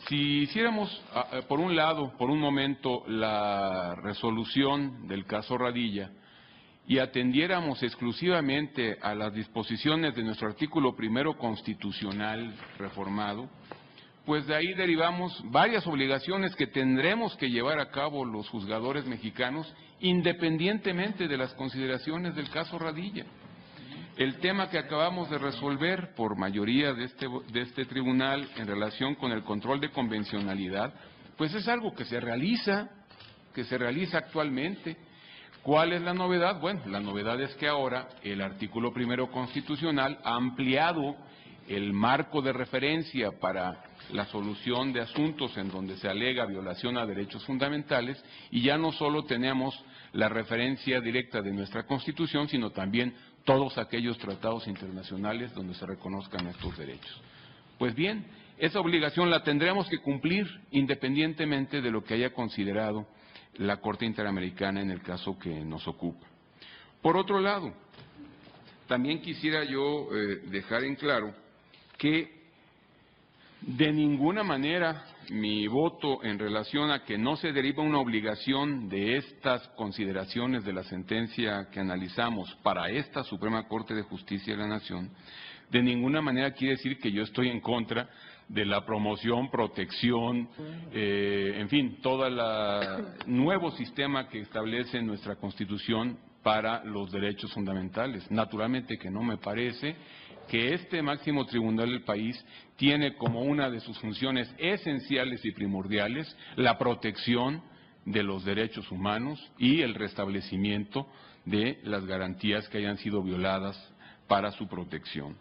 Si hiciéramos, por un lado, por un momento, la resolución del caso Radilla y atendiéramos exclusivamente a las disposiciones de nuestro artículo 1 constitucional reformado, pues de ahí derivamos varias obligaciones que tendremos que llevar a cabo los juzgadores mexicanos independientemente de las consideraciones del caso Radilla. El tema que acabamos de resolver por mayoría de este tribunal en relación con el control de convencionalidad, pues es algo que se realiza actualmente. ¿Cuál es la novedad? Bueno, la novedad es que ahora el artículo 1 constitucional ha ampliado el marco de referencia para la solución de asuntos en donde se alega violación a derechos fundamentales, y ya no solo tenemos la referencia directa de nuestra Constitución, sino también todos aquellos tratados internacionales donde se reconozcan estos derechos. Pues bien, esa obligación la tendremos que cumplir independientemente de lo que haya considerado la Corte Interamericana en el caso que nos ocupa. Por otro lado, también quisiera yo dejar en claro que de ninguna manera mi voto en relación a que no se deriva una obligación de estas consideraciones de la sentencia que analizamos para esta Suprema Corte de Justicia de la Nación, de ninguna manera quiere decir que yo estoy en contra de la promoción, protección, en fin, todo el nuevo sistema que establece nuestra Constitución para los derechos fundamentales. Naturalmente que no me parece que este máximo tribunal del país tiene como una de sus funciones esenciales y primordiales la protección de los derechos humanos y el restablecimiento de las garantías que hayan sido violadas para su protección.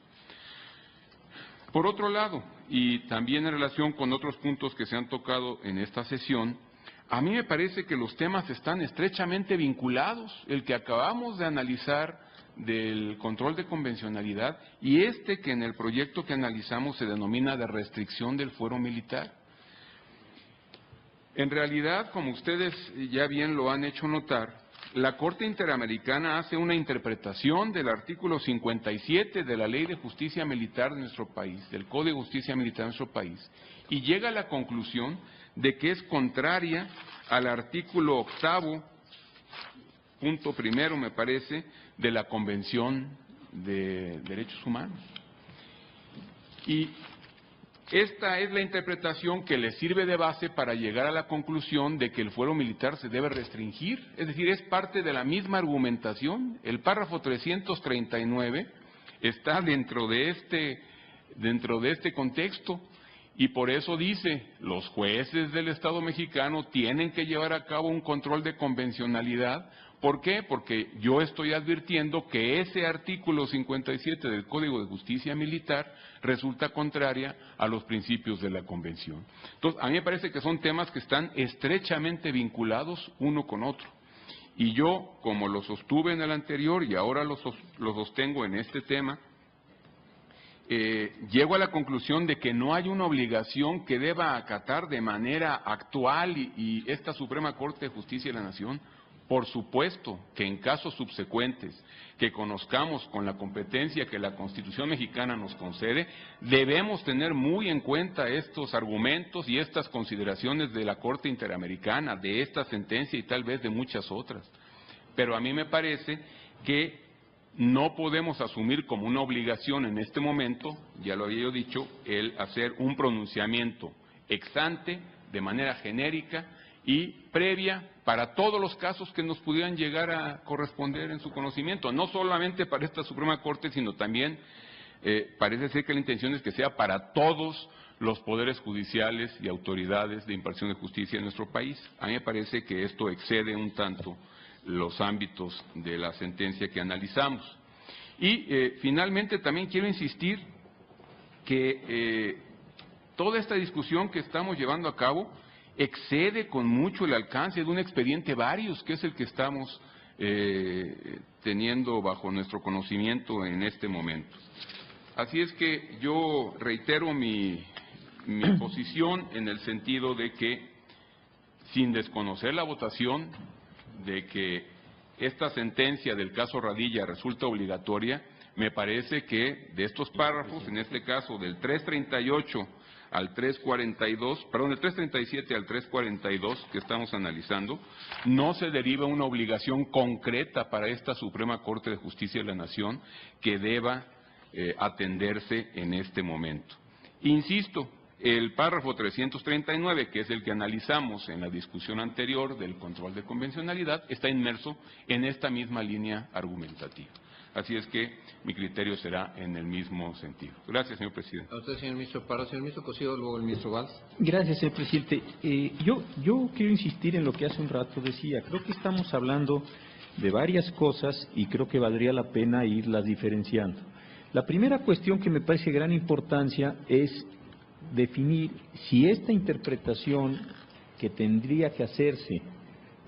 Por otro lado, y también en relación con otros puntos que se han tocado en esta sesión, a mí me parece que los temas están estrechamente vinculados, el que acabamos de analizar del control de convencionalidad y este que en el proyecto que analizamos se denomina de restricción del fuero militar. En realidad, como ustedes ya bien lo han hecho notar, la Corte Interamericana hace una interpretación del artículo 57 de la Ley de Justicia Militar de nuestro país, del Código de Justicia Militar de nuestro país, y llega a la conclusión de que es contraria al artículo 8º, punto primero, me parece, de la Convención de Derechos Humanos. Y esta es la interpretación que le sirve de base para llegar a la conclusión de que el fuero militar se debe restringir, es decir, es parte de la misma argumentación. El párrafo 339 está dentro de este contexto y por eso dice, los jueces del Estado mexicano tienen que llevar a cabo un control de convencionalidad ¿Por qué? Porque yo estoy advirtiendo que ese artículo 57 del Código de Justicia Militar resulta contraria a los principios de la Convención. Entonces, a mí me parece que son temas que están estrechamente vinculados uno con otro. Y yo, como lo sostuve en el anterior y ahora lo sostengo en este tema, llego a la conclusión de que no hay una obligación que deba acatar de manera actual y esta Suprema Corte de Justicia de la Nación. Por supuesto que en casos subsecuentes que conozcamos con la competencia que la Constitución mexicana nos concede, debemos tener muy en cuenta estos argumentos y estas consideraciones de la Corte Interamericana, de esta sentencia y tal vez de muchas otras. Pero a mí me parece que no podemos asumir como una obligación en este momento, ya lo había yo dicho, el hacer un pronunciamiento ex ante, de manera genérica y previa para todos los casos que nos pudieran llegar a corresponder en su conocimiento, no solamente para esta Suprema Corte, sino también parece ser que la intención es que sea para todos los poderes judiciales y autoridades de impartición de justicia en nuestro país. A mí me parece que esto excede un tanto los ámbitos de la sentencia que analizamos. Y finalmente también quiero insistir que toda esta discusión que estamos llevando a cabo excede con mucho el alcance de un expediente varios, que es el que estamos teniendo bajo nuestro conocimiento en este momento. Así es que yo reitero mi posición en el sentido de que, sin desconocer la votación, de que esta sentencia del caso Radilla resulta obligatoria, me parece que de estos párrafos, en este caso del 338 al 342, perdón, del 337 al 342 que estamos analizando, no se deriva una obligación concreta para esta Suprema Corte de Justicia de la Nación que deba atenderse en este momento. Insisto, el párrafo 339, que es el que analizamos en la discusión anterior del control de convencionalidad, está inmerso en esta misma línea argumentativa. Así es que mi criterio será en el mismo sentido. Gracias, señor presidente. A usted, señor ministro Pardo. Señor ministro Cosío, luego el ministro Valls. Gracias, señor presidente. Yo quiero insistir en lo que hace un rato decía. Creo que estamos hablando de varias cosas y creo que valdría la pena irlas diferenciando. La primera cuestión que me parece de gran importancia es definir si esta interpretación que tendría que hacerse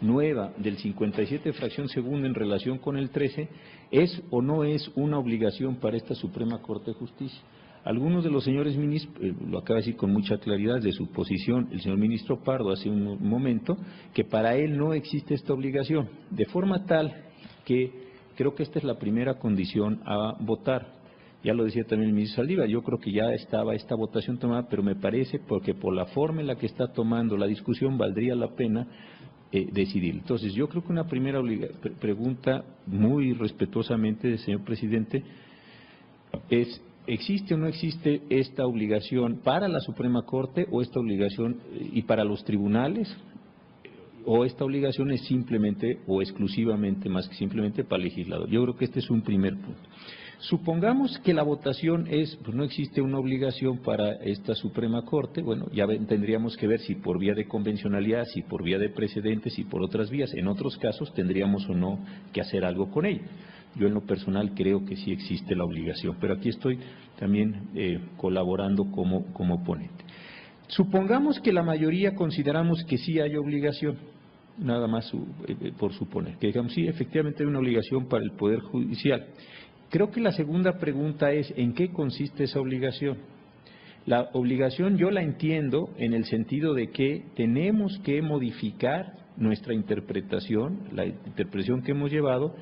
nueva del 57 fracción segunda en relación con el 13 es o no es una obligación para esta Suprema Corte de Justicia. Algunos de los señores ministros, lo acaba de decir con mucha claridad de su posición el señor ministro Pardo hace un momento, que para él no existe esta obligación, de forma tal que creo que esta es la primera condición a votar. Ya lo decía también el ministro Saldívar, yo creo que ya estaba esta votación tomada, pero me parece porque por la forma en la que está tomando la discusión valdría la pena decidir. Entonces, yo creo que una primera pregunta, muy respetuosamente, señor presidente, es: ¿existe o no existe esta obligación para la Suprema Corte o esta obligación y para los tribunales? ¿O esta obligación es simplemente o exclusivamente, más que simplemente, para el legislador? Yo creo que este es un primer punto. Supongamos que la votación es, pues no existe una obligación para esta Suprema Corte, bueno, ya tendríamos que ver si por vía de convencionalidad, si por vía de precedentes, si por otras vías. En otros casos tendríamos o no que hacer algo con ella. Yo en lo personal creo que sí existe la obligación, pero aquí estoy también colaborando como ponente. Supongamos que la mayoría consideramos que sí hay obligación, nada más por suponer, que digamos sí, efectivamente hay una obligación para el Poder Judicial. Creo que la segunda pregunta es: ¿en qué consiste esa obligación? La obligación yo la entiendo en el sentido de que tenemos que modificar nuestra interpretación, la interpretación que hemos llevado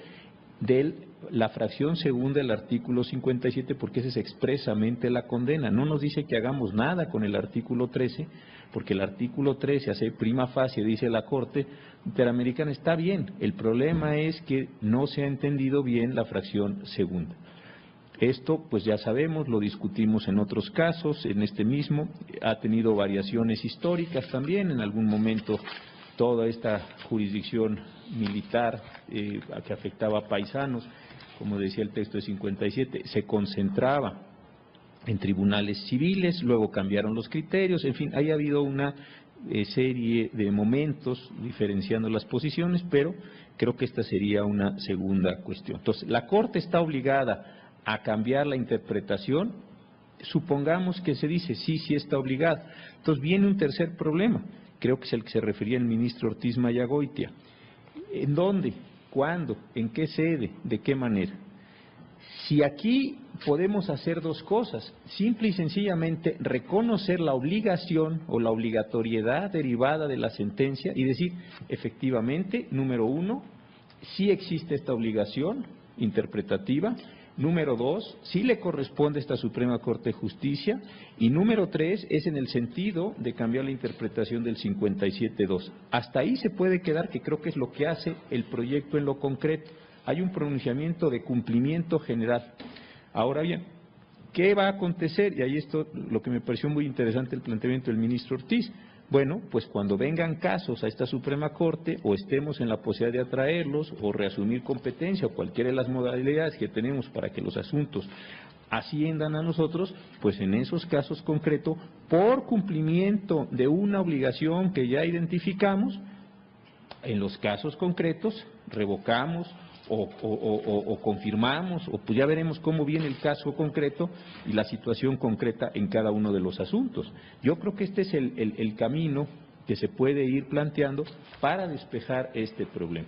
de la fracción segunda del artículo 57, porque esa es expresamente la condena. No nos dice que hagamos nada con el artículo 13, porque el artículo 13 hace prima facie, dice la Corte Interamericana, está bien. El problema es que no se ha entendido bien la fracción segunda. Esto, pues ya sabemos, lo discutimos en otros casos, en este mismo, ha tenido variaciones históricas también, en algún momento toda esta jurisdicción militar que afectaba a paisanos, como decía el texto de 57, se concentraba en tribunales civiles, luego cambiaron los criterios, en fin, ha habido una serie de momentos diferenciando las posiciones, pero creo que esta sería una segunda cuestión. Entonces, la Corte está obligada a cambiar la interpretación. Supongamos que se dice sí está obligada. Entonces viene un tercer problema, creo que es el que se refería el ministro Ortiz Mayagoitia. ¿En dónde? ¿Cuándo? ¿En qué sede? ¿De qué manera? Si aquí podemos hacer dos cosas, simple y sencillamente reconocer la obligación o la obligatoriedad derivada de la sentencia y decir, efectivamente, número uno, sí existe esta obligación interpretativa. Número dos, sí le corresponde a esta Suprema Corte de Justicia. Y número tres, es en el sentido de cambiar la interpretación del 57.2. Hasta ahí se puede quedar, que creo que es lo que hace el proyecto en lo concreto. Hay un pronunciamiento de cumplimiento general. Ahora bien, ¿qué va a acontecer? Y ahí esto, lo que me pareció muy interesante el planteamiento del ministro Ortiz. Bueno, pues cuando vengan casos a esta Suprema Corte o estemos en la posibilidad de atraerlos o reasumir competencia o cualquiera de las modalidades que tenemos para que los asuntos asciendan a nosotros, pues en esos casos concretos, por cumplimiento de una obligación que ya identificamos, en los casos concretos revocamos o confirmamos, o pues ya veremos cómo viene el caso concreto y la situación concreta en cada uno de los asuntos. Yo creo que este es el camino que se puede ir planteando para despejar este problema.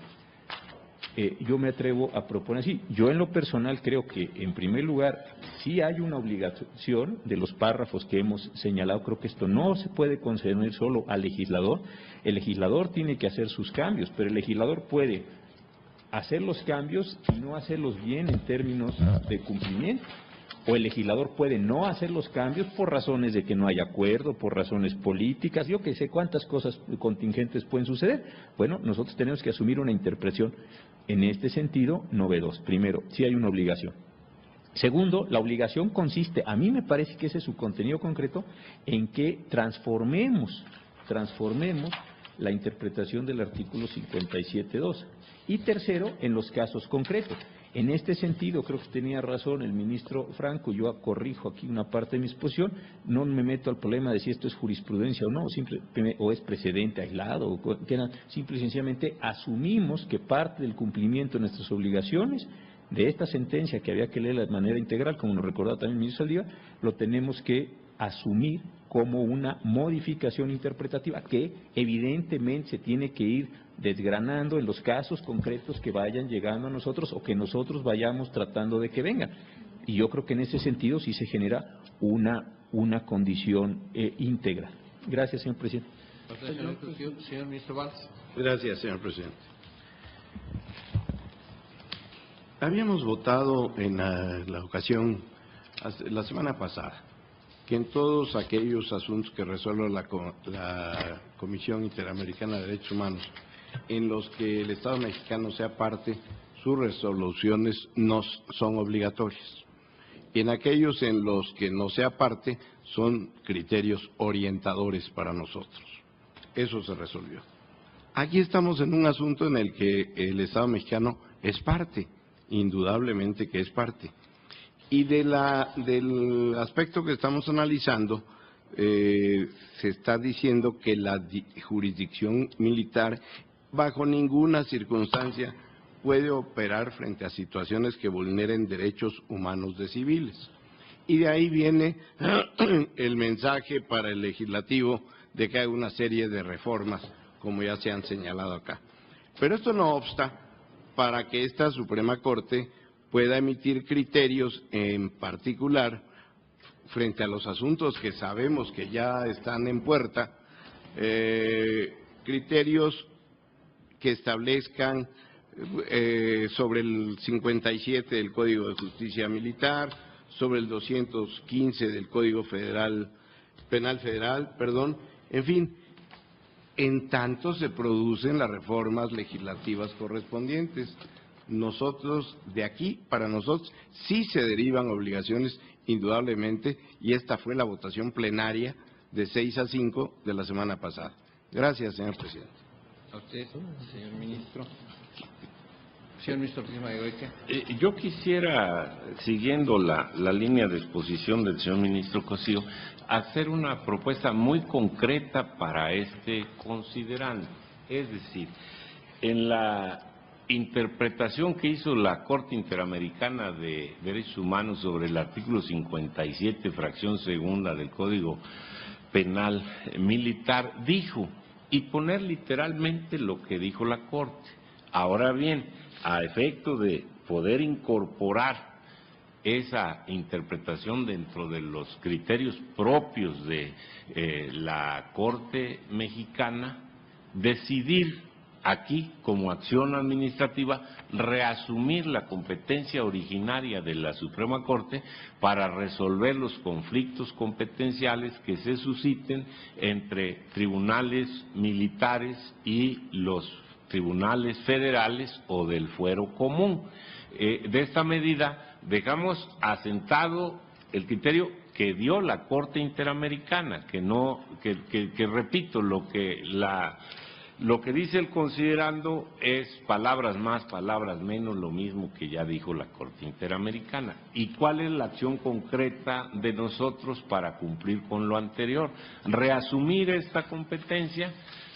Yo me atrevo a proponer así. Yo en lo personal creo que, en primer lugar, sí hay una obligación de los párrafos que hemos señalado. Creo que esto no se puede conceder solo al legislador. El legislador tiene que hacer sus cambios, pero el legislador puede hacer los cambios y no hacerlos bien en términos de cumplimiento. O el legislador puede no hacer los cambios por razones de que no hay acuerdo, por razones políticas, yo que sé cuántas cosas contingentes pueden suceder. Bueno, nosotros tenemos que asumir una interpretación en este sentido novedosa. Primero, sí hay una obligación. Segundo, la obligación consiste, a mí me parece que ese es su contenido concreto, en que transformemos la interpretación del artículo 57.2. Y tercero, en los casos concretos. En este sentido, creo que tenía razón el ministro Franco, yo corrijo aquí una parte de mi exposición, no me meto al problema de si esto es jurisprudencia o no, o es precedente aislado, simple y sencillamente asumimos que parte del cumplimiento de nuestras obligaciones de esta sentencia, que había que leerla de manera integral, como nos recordaba también el ministro Saldívar, lo tenemos que asumir como una modificación interpretativa que evidentemente se tiene que ir desgranando en los casos concretos que vayan llegando a nosotros o que nosotros vayamos tratando de que vengan. Y yo creo que en ese sentido sí se genera una condición íntegra. Gracias, señor presidente. Señor ministro Valls. Gracias, señor presidente. Habíamos votado en la ocasión, la semana pasada, que en todos aquellos asuntos que resuelve la Comisión Interamericana de Derechos Humanos, en los que el Estado mexicano sea parte, sus resoluciones no son obligatorias. Y en aquellos en los que no sea parte, son criterios orientadores para nosotros. Eso se resolvió. Aquí estamos en un asunto en el que el Estado mexicano es parte, indudablemente que es parte. Y del aspecto que estamos analizando, se está diciendo que la jurisdicción militar bajo ninguna circunstancia puede operar frente a situaciones que vulneren derechos humanos de civiles. Y de ahí viene el mensaje para el legislativo de que hay una serie de reformas, como ya se han señalado acá. Pero esto no obsta para que esta Suprema Corte pueda emitir criterios en particular frente a los asuntos que sabemos que ya están en puerta, criterios que establezcan sobre el 57 del Código de Justicia Militar, sobre el 215 del Código Penal Federal, en fin, en tanto se producen las reformas legislativas correspondientes. Nosotros, de aquí, para nosotros, sí se derivan obligaciones, indudablemente, y esta fue la votación plenaria de 6-5 de la semana pasada. Gracias, señor presidente. A usted, señor ministro. Señor ministro Ortiz Mayorga. Yo quisiera, siguiendo la línea de exposición del señor ministro Cosío, hacer una propuesta muy concreta para este considerando. Es decir, en la interpretación que hizo la Corte Interamericana de Derechos Humanos sobre el artículo 57, fracción segunda del Código Penal Militar, dijo, y poner literalmente lo que dijo la Corte. Ahora bien, a efecto de poder incorporar esa interpretación dentro de los criterios propios de la Corte Mexicana, decidir aquí, como acción administrativa, reasumir la competencia originaria de la Suprema Corte para resolver los conflictos competenciales que se susciten entre tribunales militares y los tribunales federales o del fuero común. De esta medida dejamos asentado el criterio que dio la Corte Interamericana, que repito, lo que dice el considerando es palabras más, palabras menos, lo mismo que ya dijo la Corte Interamericana. ¿Y cuál es la acción concreta de nosotros para cumplir con lo anterior? Reasumir esta competencia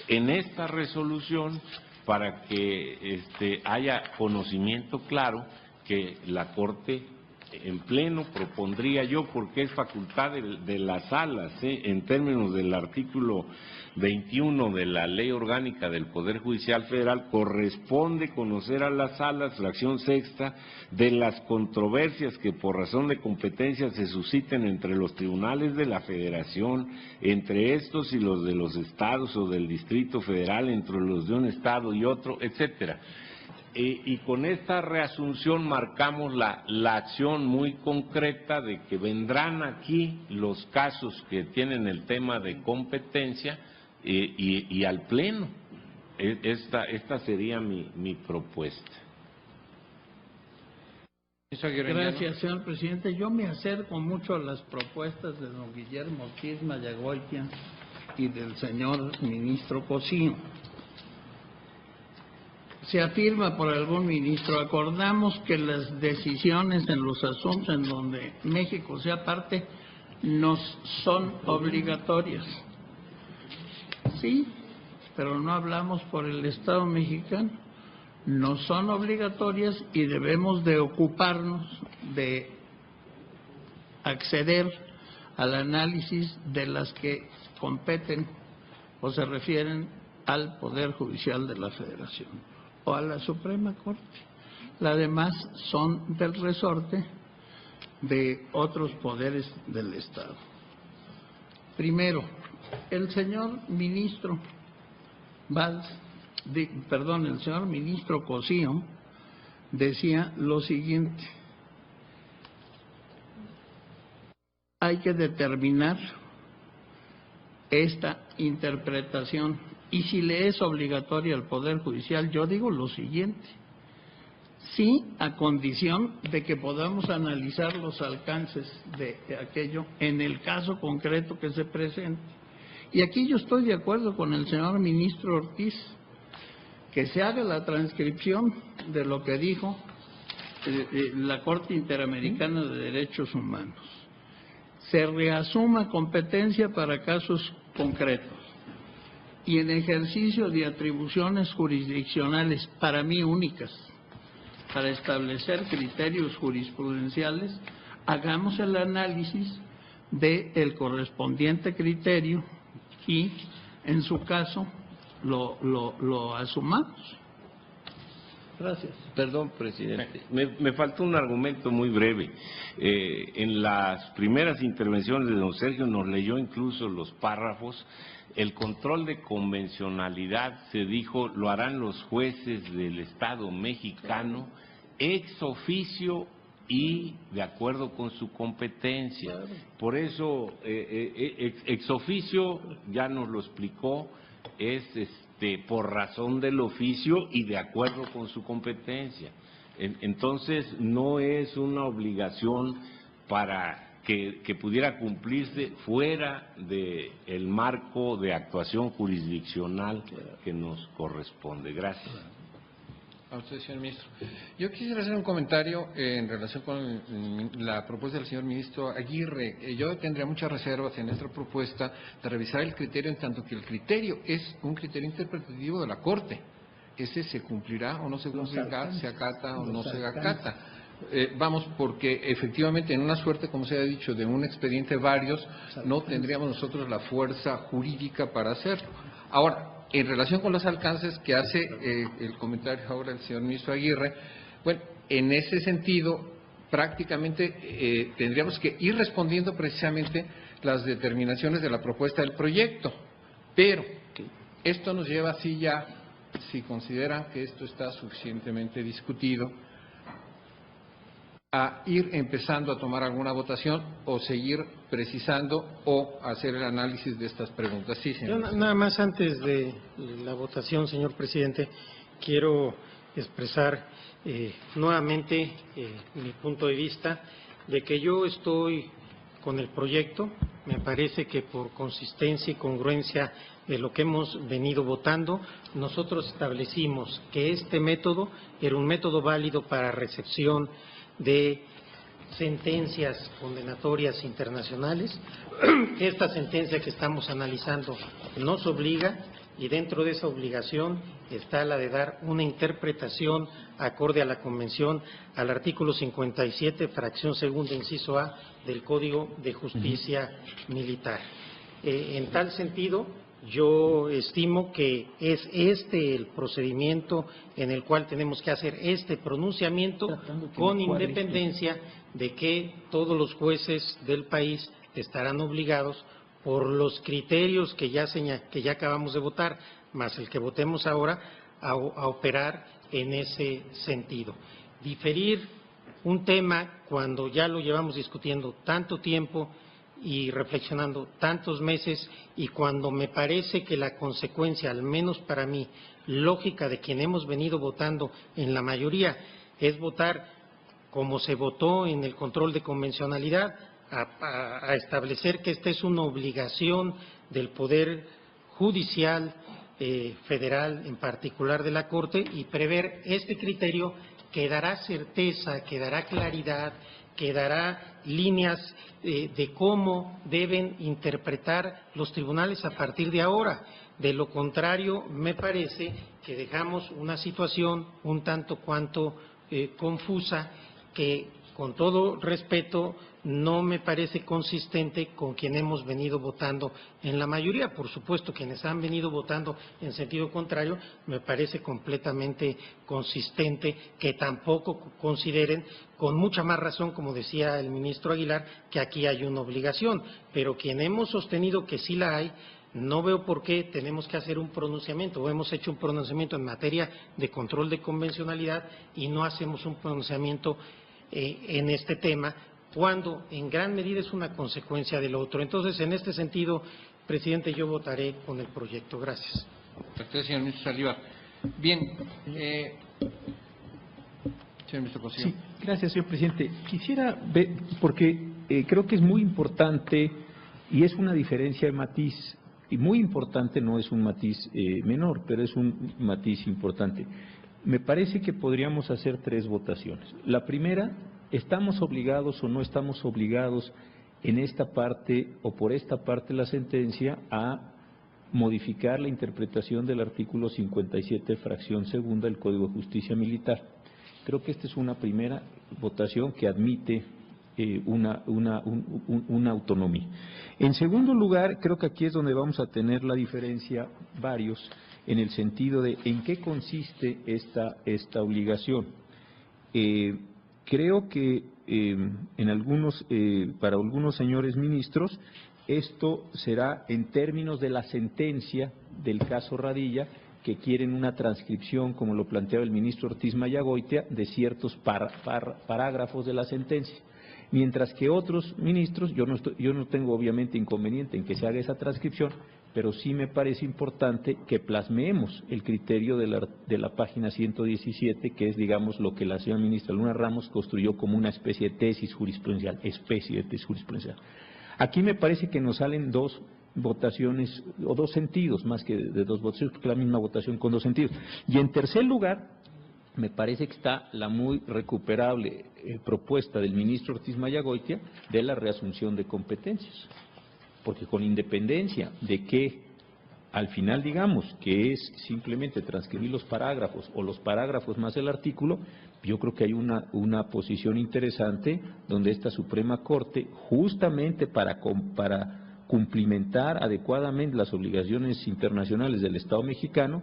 en esta resolución para que haya conocimiento claro que la Corte en pleno propondría yo, porque es facultad de las salas, en términos del artículo 21 de la Ley Orgánica del Poder Judicial Federal, corresponde conocer a las salas, fracción sexta, de las controversias que por razón de competencia se susciten entre los tribunales de la Federación, entre estos y los de los estados o del Distrito Federal, entre los de un estado y otro, etcétera. Y con esta reasunción marcamos la acción muy concreta de que vendrán aquí los casos que tienen el tema de competencia y al Pleno. Esta sería mi propuesta. Gracias, señor presidente. Yo me acerco mucho a las propuestas de don Guillermo Ortiz Mayorga y del señor ministro Cosío. Se afirma por algún ministro, acordamos que las decisiones en los asuntos en donde México sea parte nos son obligatorias. Sí, pero no hablamos por el Estado mexicano. No son obligatorias y debemos de ocuparnos de acceder al análisis de las que competen o se refieren al Poder Judicial de la Federación o a la Suprema Corte. Las demás son del resorte de otros poderes del Estado. Primero, el señor ministro el señor ministro Cosío decía lo siguiente: hay que determinar esta interpretación. Y si le es obligatoria al Poder Judicial, yo digo lo siguiente: sí, a condición de que podamos analizar los alcances de aquello en el caso concreto que se presente. Y aquí yo estoy de acuerdo con el señor ministro Ortiz, que se haga la transcripción de lo que dijo la Corte Interamericana de Derechos Humanos. Se reasuma competencia para casos concretos y en ejercicio de atribuciones jurisdiccionales, para mí únicas, para establecer criterios jurisprudenciales, hagamos el análisis del correspondiente criterio y, en su caso, lo asumamos. Gracias. Perdón, presidente. Me faltó un argumento muy breve. En las primeras intervenciones de don Sergio nos leyó incluso los párrafos. El control de convencionalidad, se dijo, lo harán los jueces del Estado mexicano ex oficio y de acuerdo con su competencia. Por eso, ex oficio, ya nos lo explicó, es por razón del oficio y de acuerdo con su competencia. Entonces, no es una obligación para que pudiera cumplirse fuera del marco de actuación jurisdiccional que nos corresponde. Gracias. A usted, señor ministro. Yo quisiera hacer un comentario en relación con la propuesta del señor ministro Aguirre. Yo tendría muchas reservas en esta propuesta de revisar el criterio, en tanto que el criterio es un criterio interpretativo de la Corte. Ese se cumplirá o no se cumplirá, se acata o no se acata. Vamos, porque efectivamente en una suerte, como se ha dicho, de un expediente varios, no tendríamos nosotros la fuerza jurídica para hacerlo. Ahora, en relación con los alcances que hace el comentario ahora el señor ministro Aguirre, bueno, en ese sentido, prácticamente tendríamos que ir respondiendo precisamente las determinaciones de la propuesta del proyecto. Pero esto nos lleva así ya, si consideran que esto está suficientemente discutido, a ir empezando a tomar alguna votación o seguir precisando o hacer el análisis de estas preguntas. Sí, señor. Yo nada más antes de la votación, señor presidente, quiero expresar nuevamente mi punto de vista de que yo estoy con el proyecto. Me parece que por consistencia y congruencia de lo que hemos venido votando, nosotros establecimos que este método era un método válido para recepción de sentencias condenatorias internacionales, que esta sentencia que estamos analizando nos obliga, y dentro de esa obligación está la de dar una interpretación acorde a la Convención, al artículo 57, fracción segunda, inciso A, del Código de Justicia Militar. En tal sentido, yo estimo que es este el procedimiento en el cual tenemos que hacer este pronunciamiento, con independencia de que todos los jueces del país estarán obligados por los criterios que ya acabamos de votar, más el que votemos ahora, a operar en ese sentido. Diferir un tema cuando ya lo llevamos discutiendo tanto tiempo y reflexionando tantos meses, y cuando me parece que la consecuencia, al menos para mí, lógica de quien hemos venido votando en la mayoría, es votar como se votó en el control de convencionalidad, a establecer que esta es una obligación del Poder Judicial Federal, en particular de la Corte, y prever este criterio que dará certeza, que dará claridad, que dará líneas de cómo deben interpretar los tribunales a partir de ahora. De lo contrario, me parece que dejamos una situación un tanto cuanto confusa, que con todo respeto no me parece consistente con quien hemos venido votando en la mayoría. Por supuesto, quienes han venido votando en sentido contrario, me parece completamente consistente que tampoco consideren, con mucha más razón, como decía el ministro Aguilar, que aquí hay una obligación. Pero quien hemos sostenido que sí la hay, no veo por qué tenemos que hacer un pronunciamiento, o hemos hecho un pronunciamiento en materia de control de convencionalidad y no hacemos un pronunciamiento en este tema, cuando en gran medida es una consecuencia del otro. Entonces, en este sentido, presidente, yo votaré con el proyecto. Gracias. Gracias, señor ministro Saldívar. Bien, señor ministro Cosío. Sí, gracias, señor presidente. Quisiera ver, porque creo que es muy importante y es una diferencia de matiz, y muy importante, no es un matiz menor, pero es un matiz importante. Me parece que podríamos hacer tres votaciones. La primera, ¿estamos obligados o no estamos obligados en esta parte o por esta parte de la sentencia a modificar la interpretación del artículo 57, fracción segunda del Código de Justicia Militar? Creo que esta es una primera votación que admite una autonomía. En segundo lugar, creo que aquí es donde vamos a tener la diferencia varios, en el sentido de en qué consiste esta obligación. Creo que para algunos señores ministros, esto será en términos de la sentencia del caso Radilla, que quieren una transcripción, como lo planteaba el ministro Ortiz Mayagoitia, de ciertos parágrafos de la sentencia. Mientras que otros ministros, yo no tengo obviamente inconveniente en que se haga esa transcripción, pero sí me parece importante que plasmemos el criterio de la página 117, que es, digamos, lo que la señora ministra Luna Ramos construyó como una especie de tesis jurisprudencial, Aquí me parece que nos salen dos votaciones, o dos sentidos, más que de dos votaciones, porque la misma votación con dos sentidos. Y en tercer lugar, me parece que está la muy recuperable propuesta del ministro Ortiz Mayagoitia de la reasunción de competencias, porque con independencia de que al final digamos que es simplemente transcribir los parágrafos o los parágrafos más el artículo, yo creo que hay una posición interesante donde esta Suprema Corte, justamente para cumplimentar adecuadamente las obligaciones internacionales del Estado mexicano,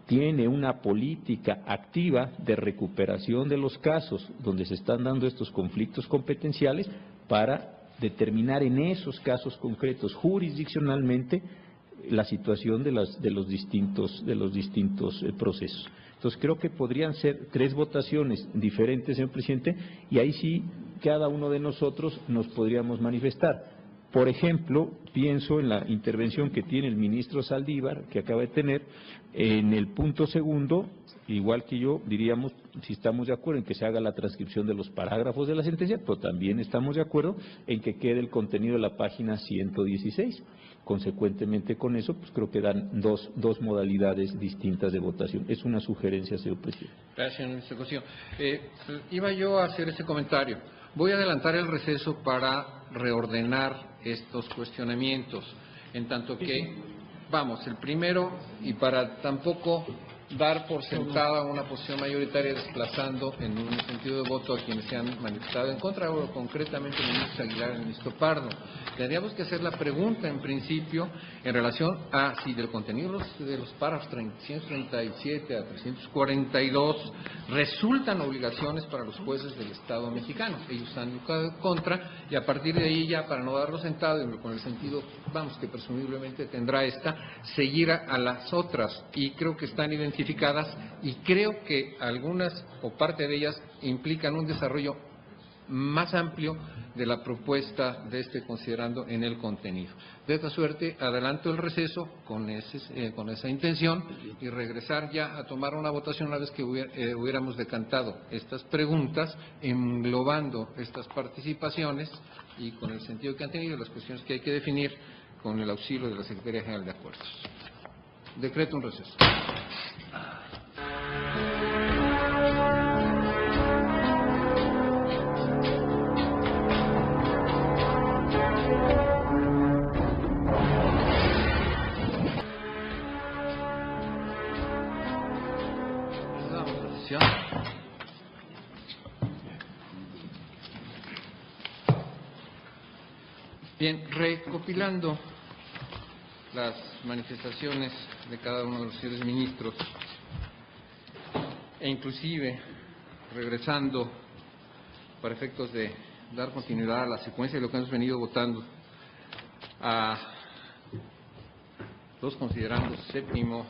tiene una política activa de recuperación de los casos donde se están dando estos conflictos competenciales para determinar en esos casos concretos jurisdiccionalmente la situación de los distintos procesos. Entonces creo que podrían ser 3 votaciones diferentes, señor presidente, y ahí sí cada uno de nosotros nos podríamos manifestar. Por ejemplo, pienso en la intervención que tiene el ministro Saldívar, que acaba de tener, en el punto segundo, igual que yo, diríamos, si estamos de acuerdo en que se haga la transcripción de los parágrafos de la sentencia, pero también estamos de acuerdo en que quede el contenido de la página 116. Consecuentemente con eso, pues creo que dan dos modalidades distintas de votación. Es una sugerencia, señor presidente. Gracias, ministro Cosío. Iba yo a hacer ese comentario. Voy a adelantar el receso para reordenar estos cuestionamientos, en tanto que, vamos, el primero, y para tampoco dar por sentada una posición mayoritaria desplazando en un sentido de voto a quienes se han manifestado en contra, o concretamente el ministro Aguilar y el ministro Pardo. Tendríamos que hacer la pregunta en principio en relación a si del contenido de los párrafos 337 a 342 resultan obligaciones para los jueces del Estado mexicano. Ellos están en contra y a partir de ahí ya, para no darlo sentado y con el sentido, vamos, que presumiblemente tendrá esta, seguir a las otras, y creo que están identificadas y creo que algunas o parte de ellas implican un desarrollo más amplio de la propuesta de considerando en el contenido. De esta suerte, adelanto el receso con esa intención y regresar ya a tomar una votación una vez que hubiéramos decantado estas preguntas, englobando estas participaciones y con el sentido que han tenido las cuestiones que hay que definir con el auxilio de la Secretaría General de Acuerdos. Decreto un receso. Bien, recopilando las manifestaciones de cada uno de los señores ministros e inclusive regresando para efectos de dar continuidad a la secuencia de lo que hemos venido votando a los considerandos séptimo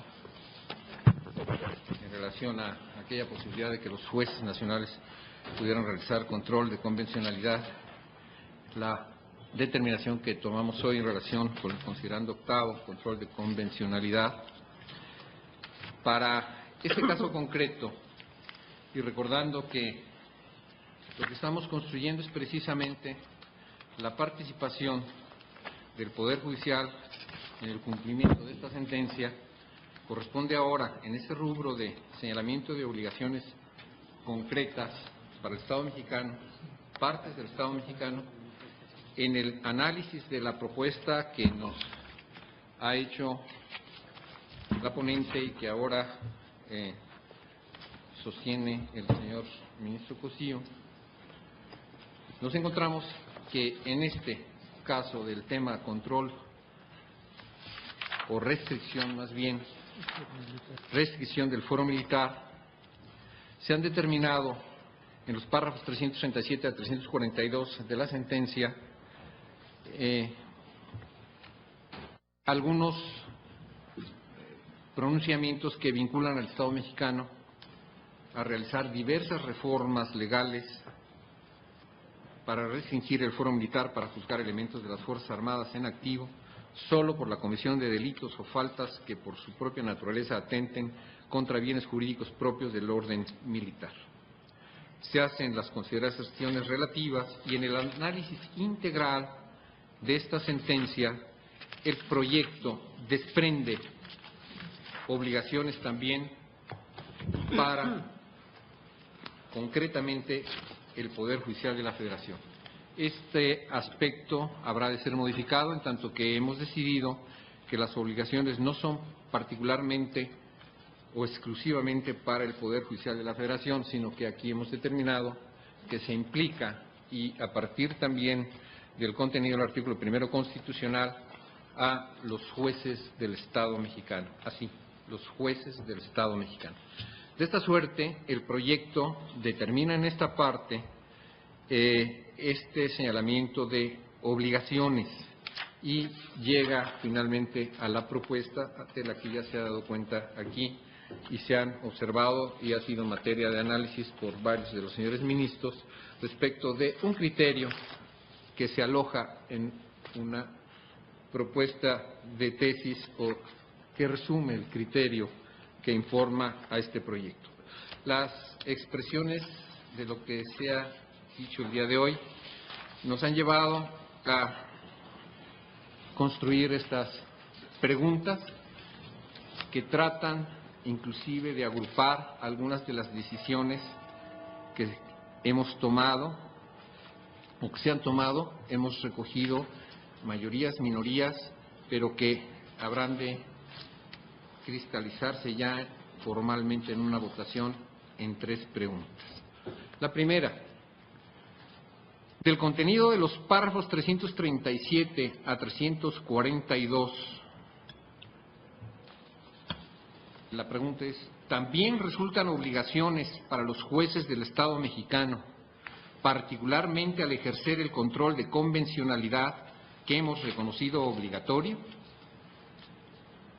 en relación a aquella posibilidad de que los jueces nacionales pudieran realizar control de convencionalidad, la determinación que tomamos hoy en relación con el considerando octavo, control de convencionalidad. Para este caso concreto, y recordando que lo que estamos construyendo es precisamente la participación del Poder Judicial en el cumplimiento de esta sentencia, corresponde ahora, en este rubro de señalamiento de obligaciones concretas para el Estado mexicano, partes del Estado mexicano, en el análisis de la propuesta que nos ha hecho la ponente y que ahora sostiene el señor ministro Cosío, nos encontramos que en este caso del tema control o restricción, más bien, restricción del foro militar, se han determinado en los párrafos 337 a 342 de la sentencia algunos pronunciamientos que vinculan al Estado mexicano a realizar diversas reformas legales para restringir el foro militar para juzgar elementos de las Fuerzas Armadas en activo solo por la comisión de delitos o faltas que por su propia naturaleza atenten contra bienes jurídicos propios del orden militar. Se hacen las consideraciones relativas y en el análisis integral de esta sentencia el proyecto desprende obligaciones también para concretamente el Poder Judicial de la Federación. Este aspecto habrá de ser modificado en tanto que hemos decidido que las obligaciones no son particularmente o exclusivamente para el Poder Judicial de la Federación, sino que aquí hemos determinado que se implica, y a partir también del contenido del artículo 1 constitucional, a los jueces del Estado mexicano, así, los jueces del Estado mexicano. De esta suerte, el proyecto determina en esta parte este señalamiento de obligaciones y llega finalmente a la propuesta de la que ya se ha dado cuenta aquí y se han observado y ha sido materia de análisis por varios de los señores ministros respecto de un criterio que se aloja en una propuesta de tesis o que resume el criterio que informa a este proyecto. Las expresiones de lo que se ha dicho el día de hoy nos han llevado a construir estas preguntas que tratan inclusive de agrupar algunas de las decisiones que hemos tomado o que se han tomado. Hemos recogido mayorías, minorías, pero que habrán de cristalizarse ya formalmente en una votación en 3 preguntas. La primera, del contenido de los párrafos 337 a 342, la pregunta es, ¿también resultan obligaciones para los jueces del Estado mexicano, particularmente al ejercer el control de convencionalidad que hemos reconocido obligatorio?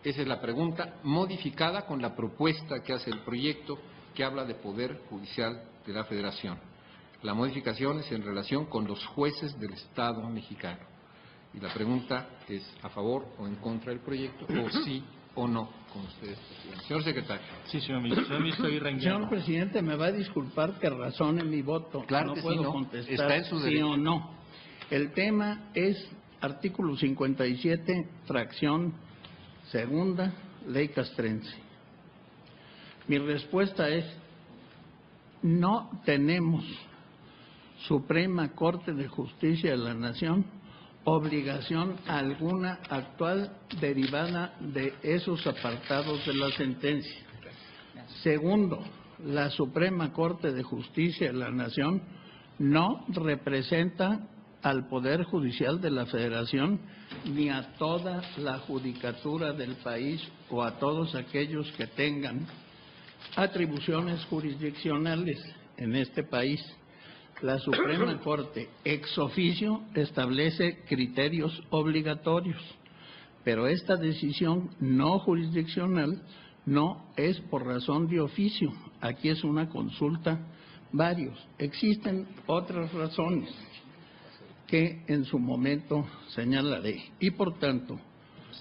Esa es la pregunta, modificada con la propuesta que hace el proyecto, que habla de Poder Judicial de la Federación. La modificación es en relación con los jueces del Estado mexicano. Y la pregunta es a favor o en contra del proyecto, o sí o no, con ustedes, presidente. Señor secretario. Sí, señor ministro. Señor ministro Aguirre Anguiano. Señor presidente, me va a disculpar que razone mi voto. Claro no que puedo sí, ¿no? contestar Está en su sí derecho. o no. El tema es artículo 57, fracción segunda, ley castrense. Mi respuesta es, no tenemos Suprema Corte de Justicia de la Nación obligación alguna actual derivada de esos apartados de la sentencia. Segundo, la Suprema Corte de Justicia de la Nación no representa al Poder Judicial de la Federación ni a toda la judicatura del país o a todos aquellos que tengan atribuciones jurisdiccionales en este país. La Suprema Corte ex oficio establece criterios obligatorios, pero esta decisión no jurisdiccional no es por razón de oficio. Aquí es una consulta varios. Existen otras razones que en su momento señalaré y por tanto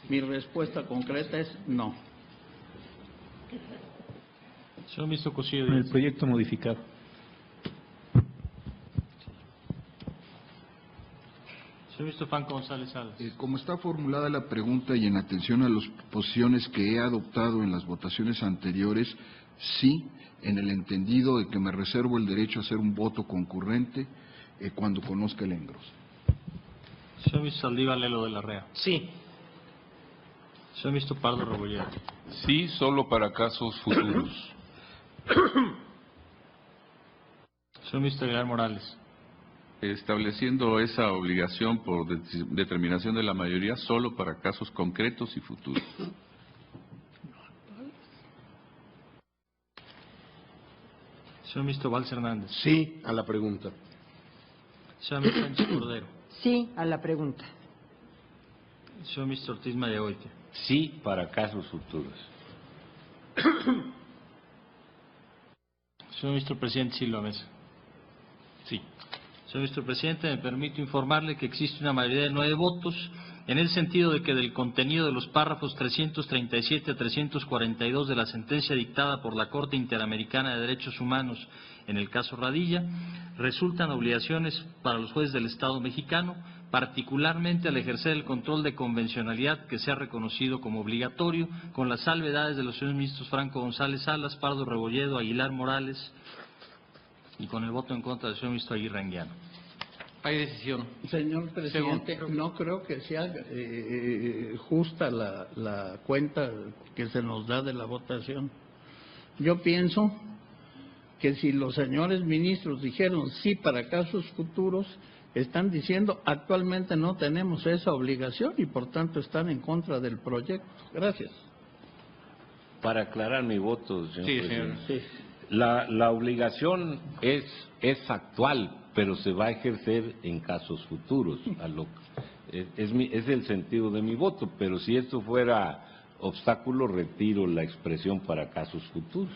mi respuesta concreta es no. Señor ministro Cosío. En el proyecto modificado. Señor ministro Franco González Salas. Como está formulada la pregunta y en atención a las posiciones que he adoptado en las votaciones anteriores, sí, en el entendido de que me reservo el derecho a hacer un voto concurrente cuando conozca el engroso. Señor ministro Saldívar Lelo de la Rea. Sí. Señor ministro Pardo Rebolledo. Sí, solo para casos futuros. Señor ministro Aguilar Morales. Estableciendo esa obligación por determinación de la mayoría solo para casos concretos y futuros. Señor ministro Valls Hernández. Sí a la pregunta. Señor ministro Sánchez Cordero. Sí a la pregunta. Señor ministro Ortiz Mayagoitia. Sí para casos futuros. Señor ministro presidente Silva Mesa. Sí. Señor ministro presidente, me permito informarle que existe una mayoría de 9 votos en el sentido de que del contenido de los párrafos 337 a 342 de la sentencia dictada por la Corte Interamericana de Derechos Humanos en el caso Radilla, resultan obligaciones para los jueces del Estado mexicano, particularmente al ejercer el control de convencionalidad que sea reconocido como obligatorio, con las salvedades de los señores ministros Franco González Salas, Pardo Rebolledo, Aguilar Morales, y con el voto en contra del señor ministro Aguirre Anguiano. Hay decisión. Señor presidente, no creo que sea justa la cuenta que se nos da de la votación. Yo pienso que si los señores ministros dijeron sí para casos futuros, están diciendo actualmente no tenemos esa obligación y por tanto están en contra del proyecto. Gracias. Para aclarar mi voto, señor presidente. Sí. La obligación es actual, pero se va a ejercer en casos futuros. Es el sentido de mi voto, pero si esto fuera obstáculo, retiro la expresión para casos futuros.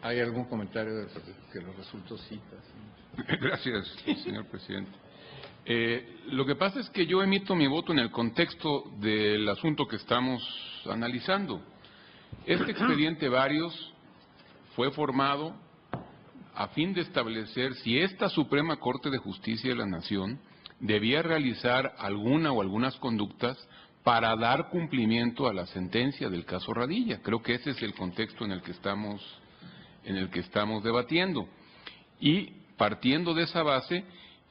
¿Hay algún comentario de que lo resultó citas? Gracias, señor presidente. Lo que pasa es que yo emito mi voto en el contexto del asunto que estamos analizando. Este expediente varios fue formado a fin de establecer si esta Suprema Corte de Justicia de la Nación debía realizar alguna o algunas conductas para dar cumplimiento a la sentencia del caso Radilla. Creo que ese es el contexto en el que estamos debatiendo. Y partiendo de esa base,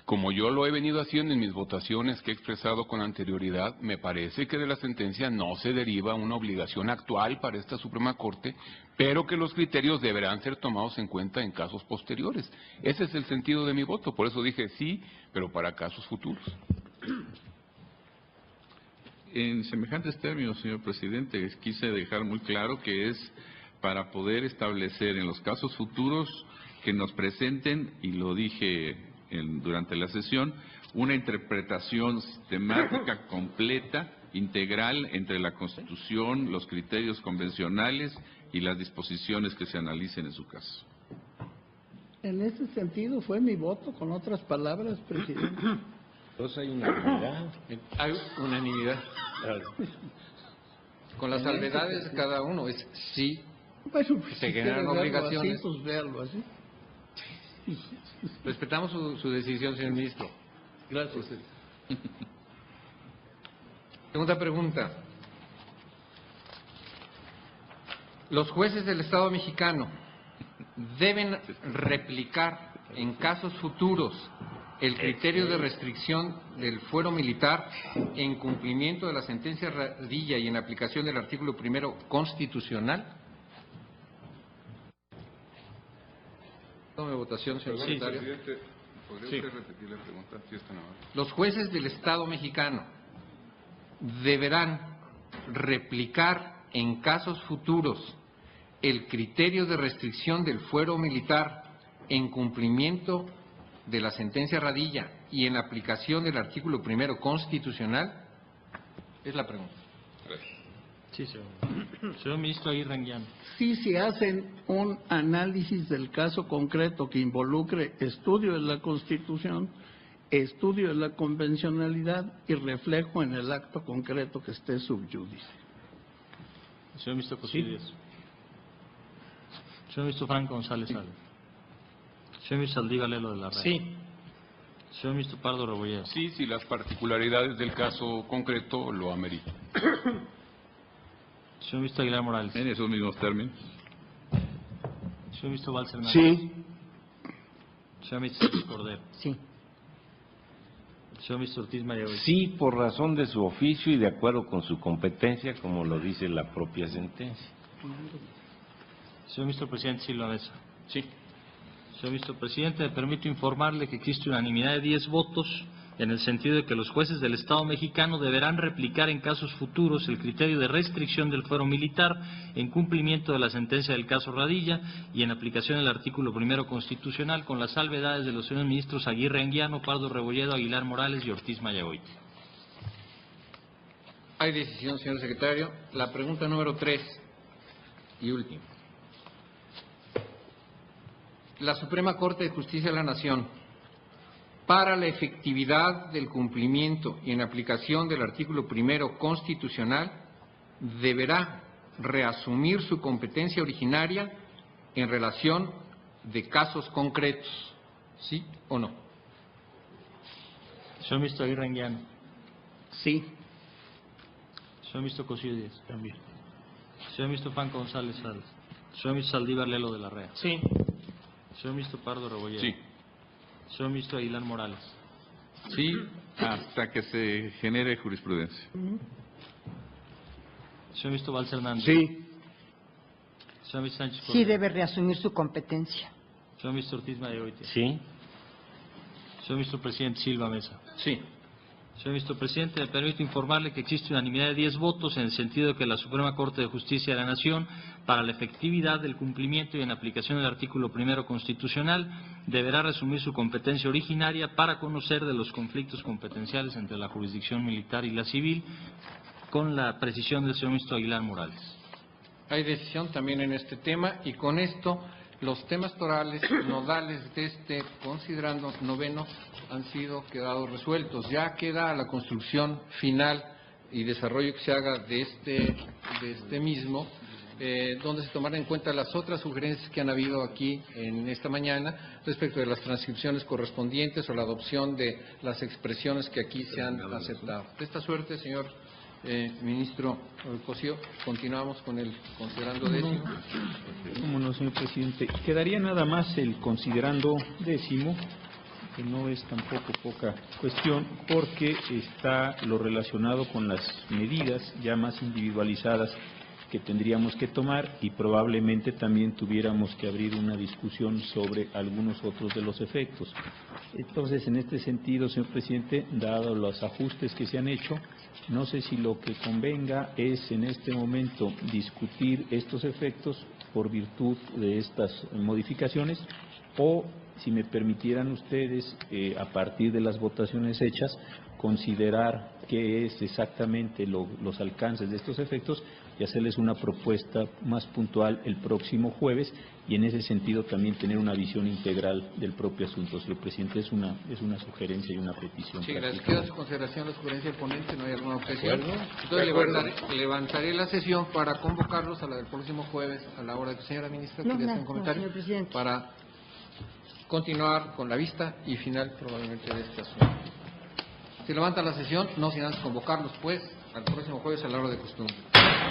como yo lo he venido haciendo en mis votaciones que he expresado con anterioridad, me parece que de la sentencia no se deriva una obligación actual para esta Suprema Corte, pero que los criterios deberán ser tomados en cuenta en casos posteriores. Ese es el sentido de mi voto, por eso dije sí, pero para casos futuros. En semejantes términos, señor presidente, quise dejar muy claro que es para poder establecer en los casos futuros que nos presenten, y lo dije durante la sesión, una interpretación sistemática, completa, integral entre la Constitución, los criterios convencionales y las disposiciones que se analicen en su caso. En ese sentido fue mi voto, con otras palabras, presidente. Entonces hay unanimidad. Hay unanimidad. Con las salvedades de cada uno, es sí. Bueno, pues, se si generan obligaciones. así, pues véalo así. Respetamos su decisión, señor ministro. Gracias. Segunda pregunta. Los jueces del Estado mexicano deben replicar en casos futuros el criterio de restricción del fuero militar en cumplimiento de la sentencia Radilla y en aplicación del artículo 1 constitucional. Tome votación, señor secretario. ¿Podría usted repetir la pregunta? Sí, está amable. Los jueces del Estado mexicano deberán replicar en casos futuros el criterio de restricción del fuero militar en cumplimiento de la sentencia Radilla y en aplicación del artículo 1 constitucional. Es la pregunta. Sí, señor. Señor ministro Aguirre Anguiano. Sí, se hacen un análisis del caso concreto que involucre estudio de la Constitución, estudio de la convencionalidad y reflejo en el acto concreto que esté subyúdice. Señor ministro Cosío. Señor ministro Franco González Salas. Señor ministro Saldívar Lelo de la Red. Sí. Señor ministro Pardo Rebolledo. Sí, si las particularidades del caso concreto lo ameritan. Señor ministro Aguilar Morales. En esos mismos términos. Señor ministro Valls Hernández. Sí. Señor ministro Cordero. Sí. Señor ministro Ortiz Mayagoy. Sí, por razón de su oficio y de acuerdo con su competencia, como lo dice la propia sentencia. Señor ministro presidente Silva Mesa. Sí. Señor ministro presidente, me permito informarle que existe unanimidad de 10 votos en el sentido de que los jueces del Estado mexicano deberán replicar en casos futuros el criterio de restricción del fuero militar en cumplimiento de la sentencia del caso Radilla y en aplicación del artículo 1 constitucional, con las salvedades de los señores ministros Aguirre Anguiano, Pardo Rebolledo, Aguilar Morales y Ortiz Mayagoy. Hay decisión, señor secretario. La pregunta número 3 y última. La Suprema Corte de Justicia de la Nación, para la efectividad del cumplimiento y en aplicación del artículo 1 constitucional, deberá reasumir su competencia originaria en relación de casos concretos, ¿sí o no? Señor ministro Aguirre Anguiano. Sí. Señor ministro Cosío Díaz. También. Señor ministro Franco González Salas. Señor ministro Saldívar Lelo de la Rea. Sí. Señor ministro Pardo Rebolledo. Sí. Señor ministro Aguilar Morales. Sí, hasta que se genere jurisprudencia. Señor ministro Valls Hernández. Sí. Señor ministro Sánchez Sí Cordero. debe reasumir su competencia. Señor ministro Ortiz Madegoitia. Sí. Señor ministro presidente Silva Mesa. Sí. Señor ministro presidente, me permito informarle que existe unanimidad de 10 votos en el sentido de que la Suprema Corte de Justicia de la Nación, para la efectividad del cumplimiento y en aplicación del artículo 1 constitucional, deberá resumir su competencia originaria para conocer de los conflictos competenciales entre la jurisdicción militar y la civil, con la precisión del señor ministro Aguilar Morales. Hay decisión también en este tema y con esto los temas torales nodales de este considerando noveno han sido quedados resueltos. Ya queda la construcción final y desarrollo que se haga de este mismo, donde se tomarán en cuenta las otras sugerencias que han habido aquí en esta mañana respecto de las transcripciones correspondientes o la adopción de las expresiones que aquí se han aceptado. De esta suerte, señor ministro Cosío, continuamos con el considerando décimo. ¿Cómo no, señor presidente? Quedaría nada más el considerando décimo, que no es tampoco poca cuestión, porque está lo relacionado con las medidas ya más individualizadas que tendríamos que tomar y probablemente también tuviéramos que abrir una discusión sobre algunos otros de los efectos. Entonces, en este sentido, señor presidente, dado los ajustes que se han hecho, no sé si lo que convenga es en este momento discutir estos efectos por virtud de estas modificaciones o, si me permitieran ustedes, a partir de las votaciones hechas, considerar qué es exactamente los alcances de estos efectos y hacerles una propuesta más puntual el próximo jueves y en ese sentido también tener una visión integral del propio asunto. Señor presidente, es una sugerencia y una petición. Sí, gracias. Queda a su consideración la sugerencia del ponente, no hay alguna objeción. Entonces levantaré la sesión para convocarlos a la del próximo jueves a la hora de que señora ministra quería hacer un comentario señor presidente. para continuar con la vista y final probablemente de este asunto. Se levanta la sesión, no sin antes convocarlos, pues, al próximo jueves a la hora de costumbre.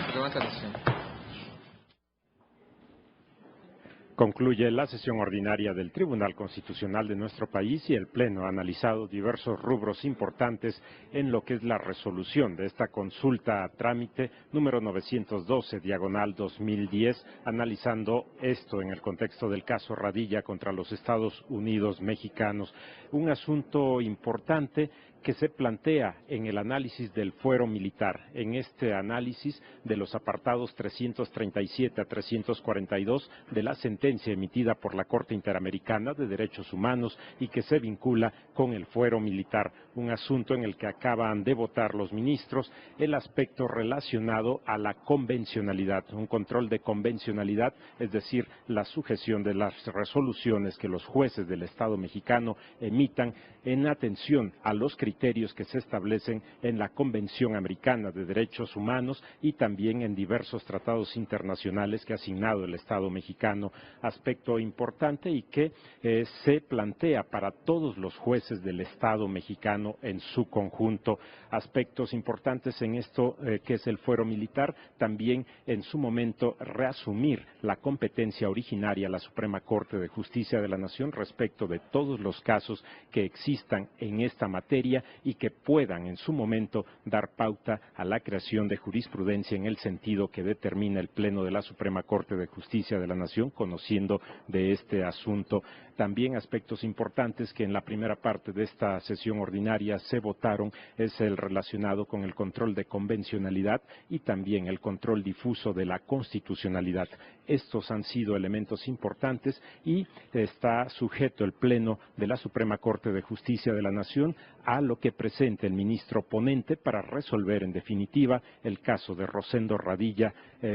Se levanta la sesión. Concluye la sesión ordinaria del Tribunal Constitucional de nuestro país y el Pleno ha analizado diversos rubros importantes en lo que es la resolución de esta consulta a trámite número 912/2010, analizando esto en el contexto del caso Radilla contra los Estados Unidos mexicanos. Un asunto importante que se plantea en el análisis del fuero militar, en este análisis de los apartados 337 a 342 de la sentencia emitida por la Corte Interamericana de Derechos Humanos y que se vincula con el fuero militar, un asunto en el que acaban de votar los ministros el aspecto relacionado a la convencionalidad, un control de convencionalidad, es decir, la sujeción de las resoluciones que los jueces del Estado mexicano emitan en atención a los criterios que se establecen en la Convención Americana de Derechos Humanos y también en diversos tratados internacionales que ha asignado el Estado mexicano, aspecto importante y que se plantea para todos los jueces del Estado mexicano en su conjunto. Aspectos importantes en esto que es el fuero militar, también en su momento reasumir la competencia originaria a la Suprema Corte de Justicia de la Nación respecto de todos los casos que existan en esta materia y que puedan en su momento dar pauta a la creación de jurisprudencia en el sentido que determina el Pleno de la Suprema Corte de Justicia de la Nación, conociendo de este asunto. También aspectos importantes que en la primera parte de esta sesión ordinaria se votaron es el relacionado con el control de convencionalidad y también el control difuso de la constitucionalidad. Estos han sido elementos importantes y está sujeto el Pleno de la Suprema Corte de Justicia de la Nación a lo que presente el ministro ponente para resolver en definitiva el caso de Rosendo Radilla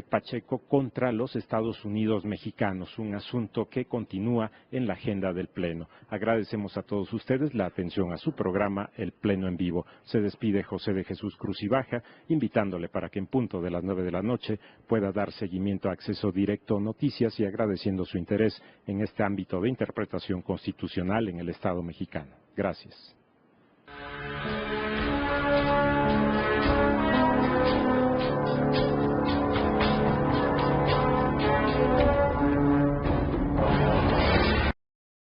Pacheco contra los Estados Unidos mexicanos, un asunto que continúa en la agenda del Pleno. Agradecemos a todos ustedes la atención a su programa El Pleno en Vivo. Se despide José de Jesús Cruz y Baja, invitándole para que en punto de las 9 de la noche pueda dar seguimiento a Acceso Directo Noticias y agradeciendo su interés en este ámbito de interpretación constitucional en el Estado mexicano. Gracias.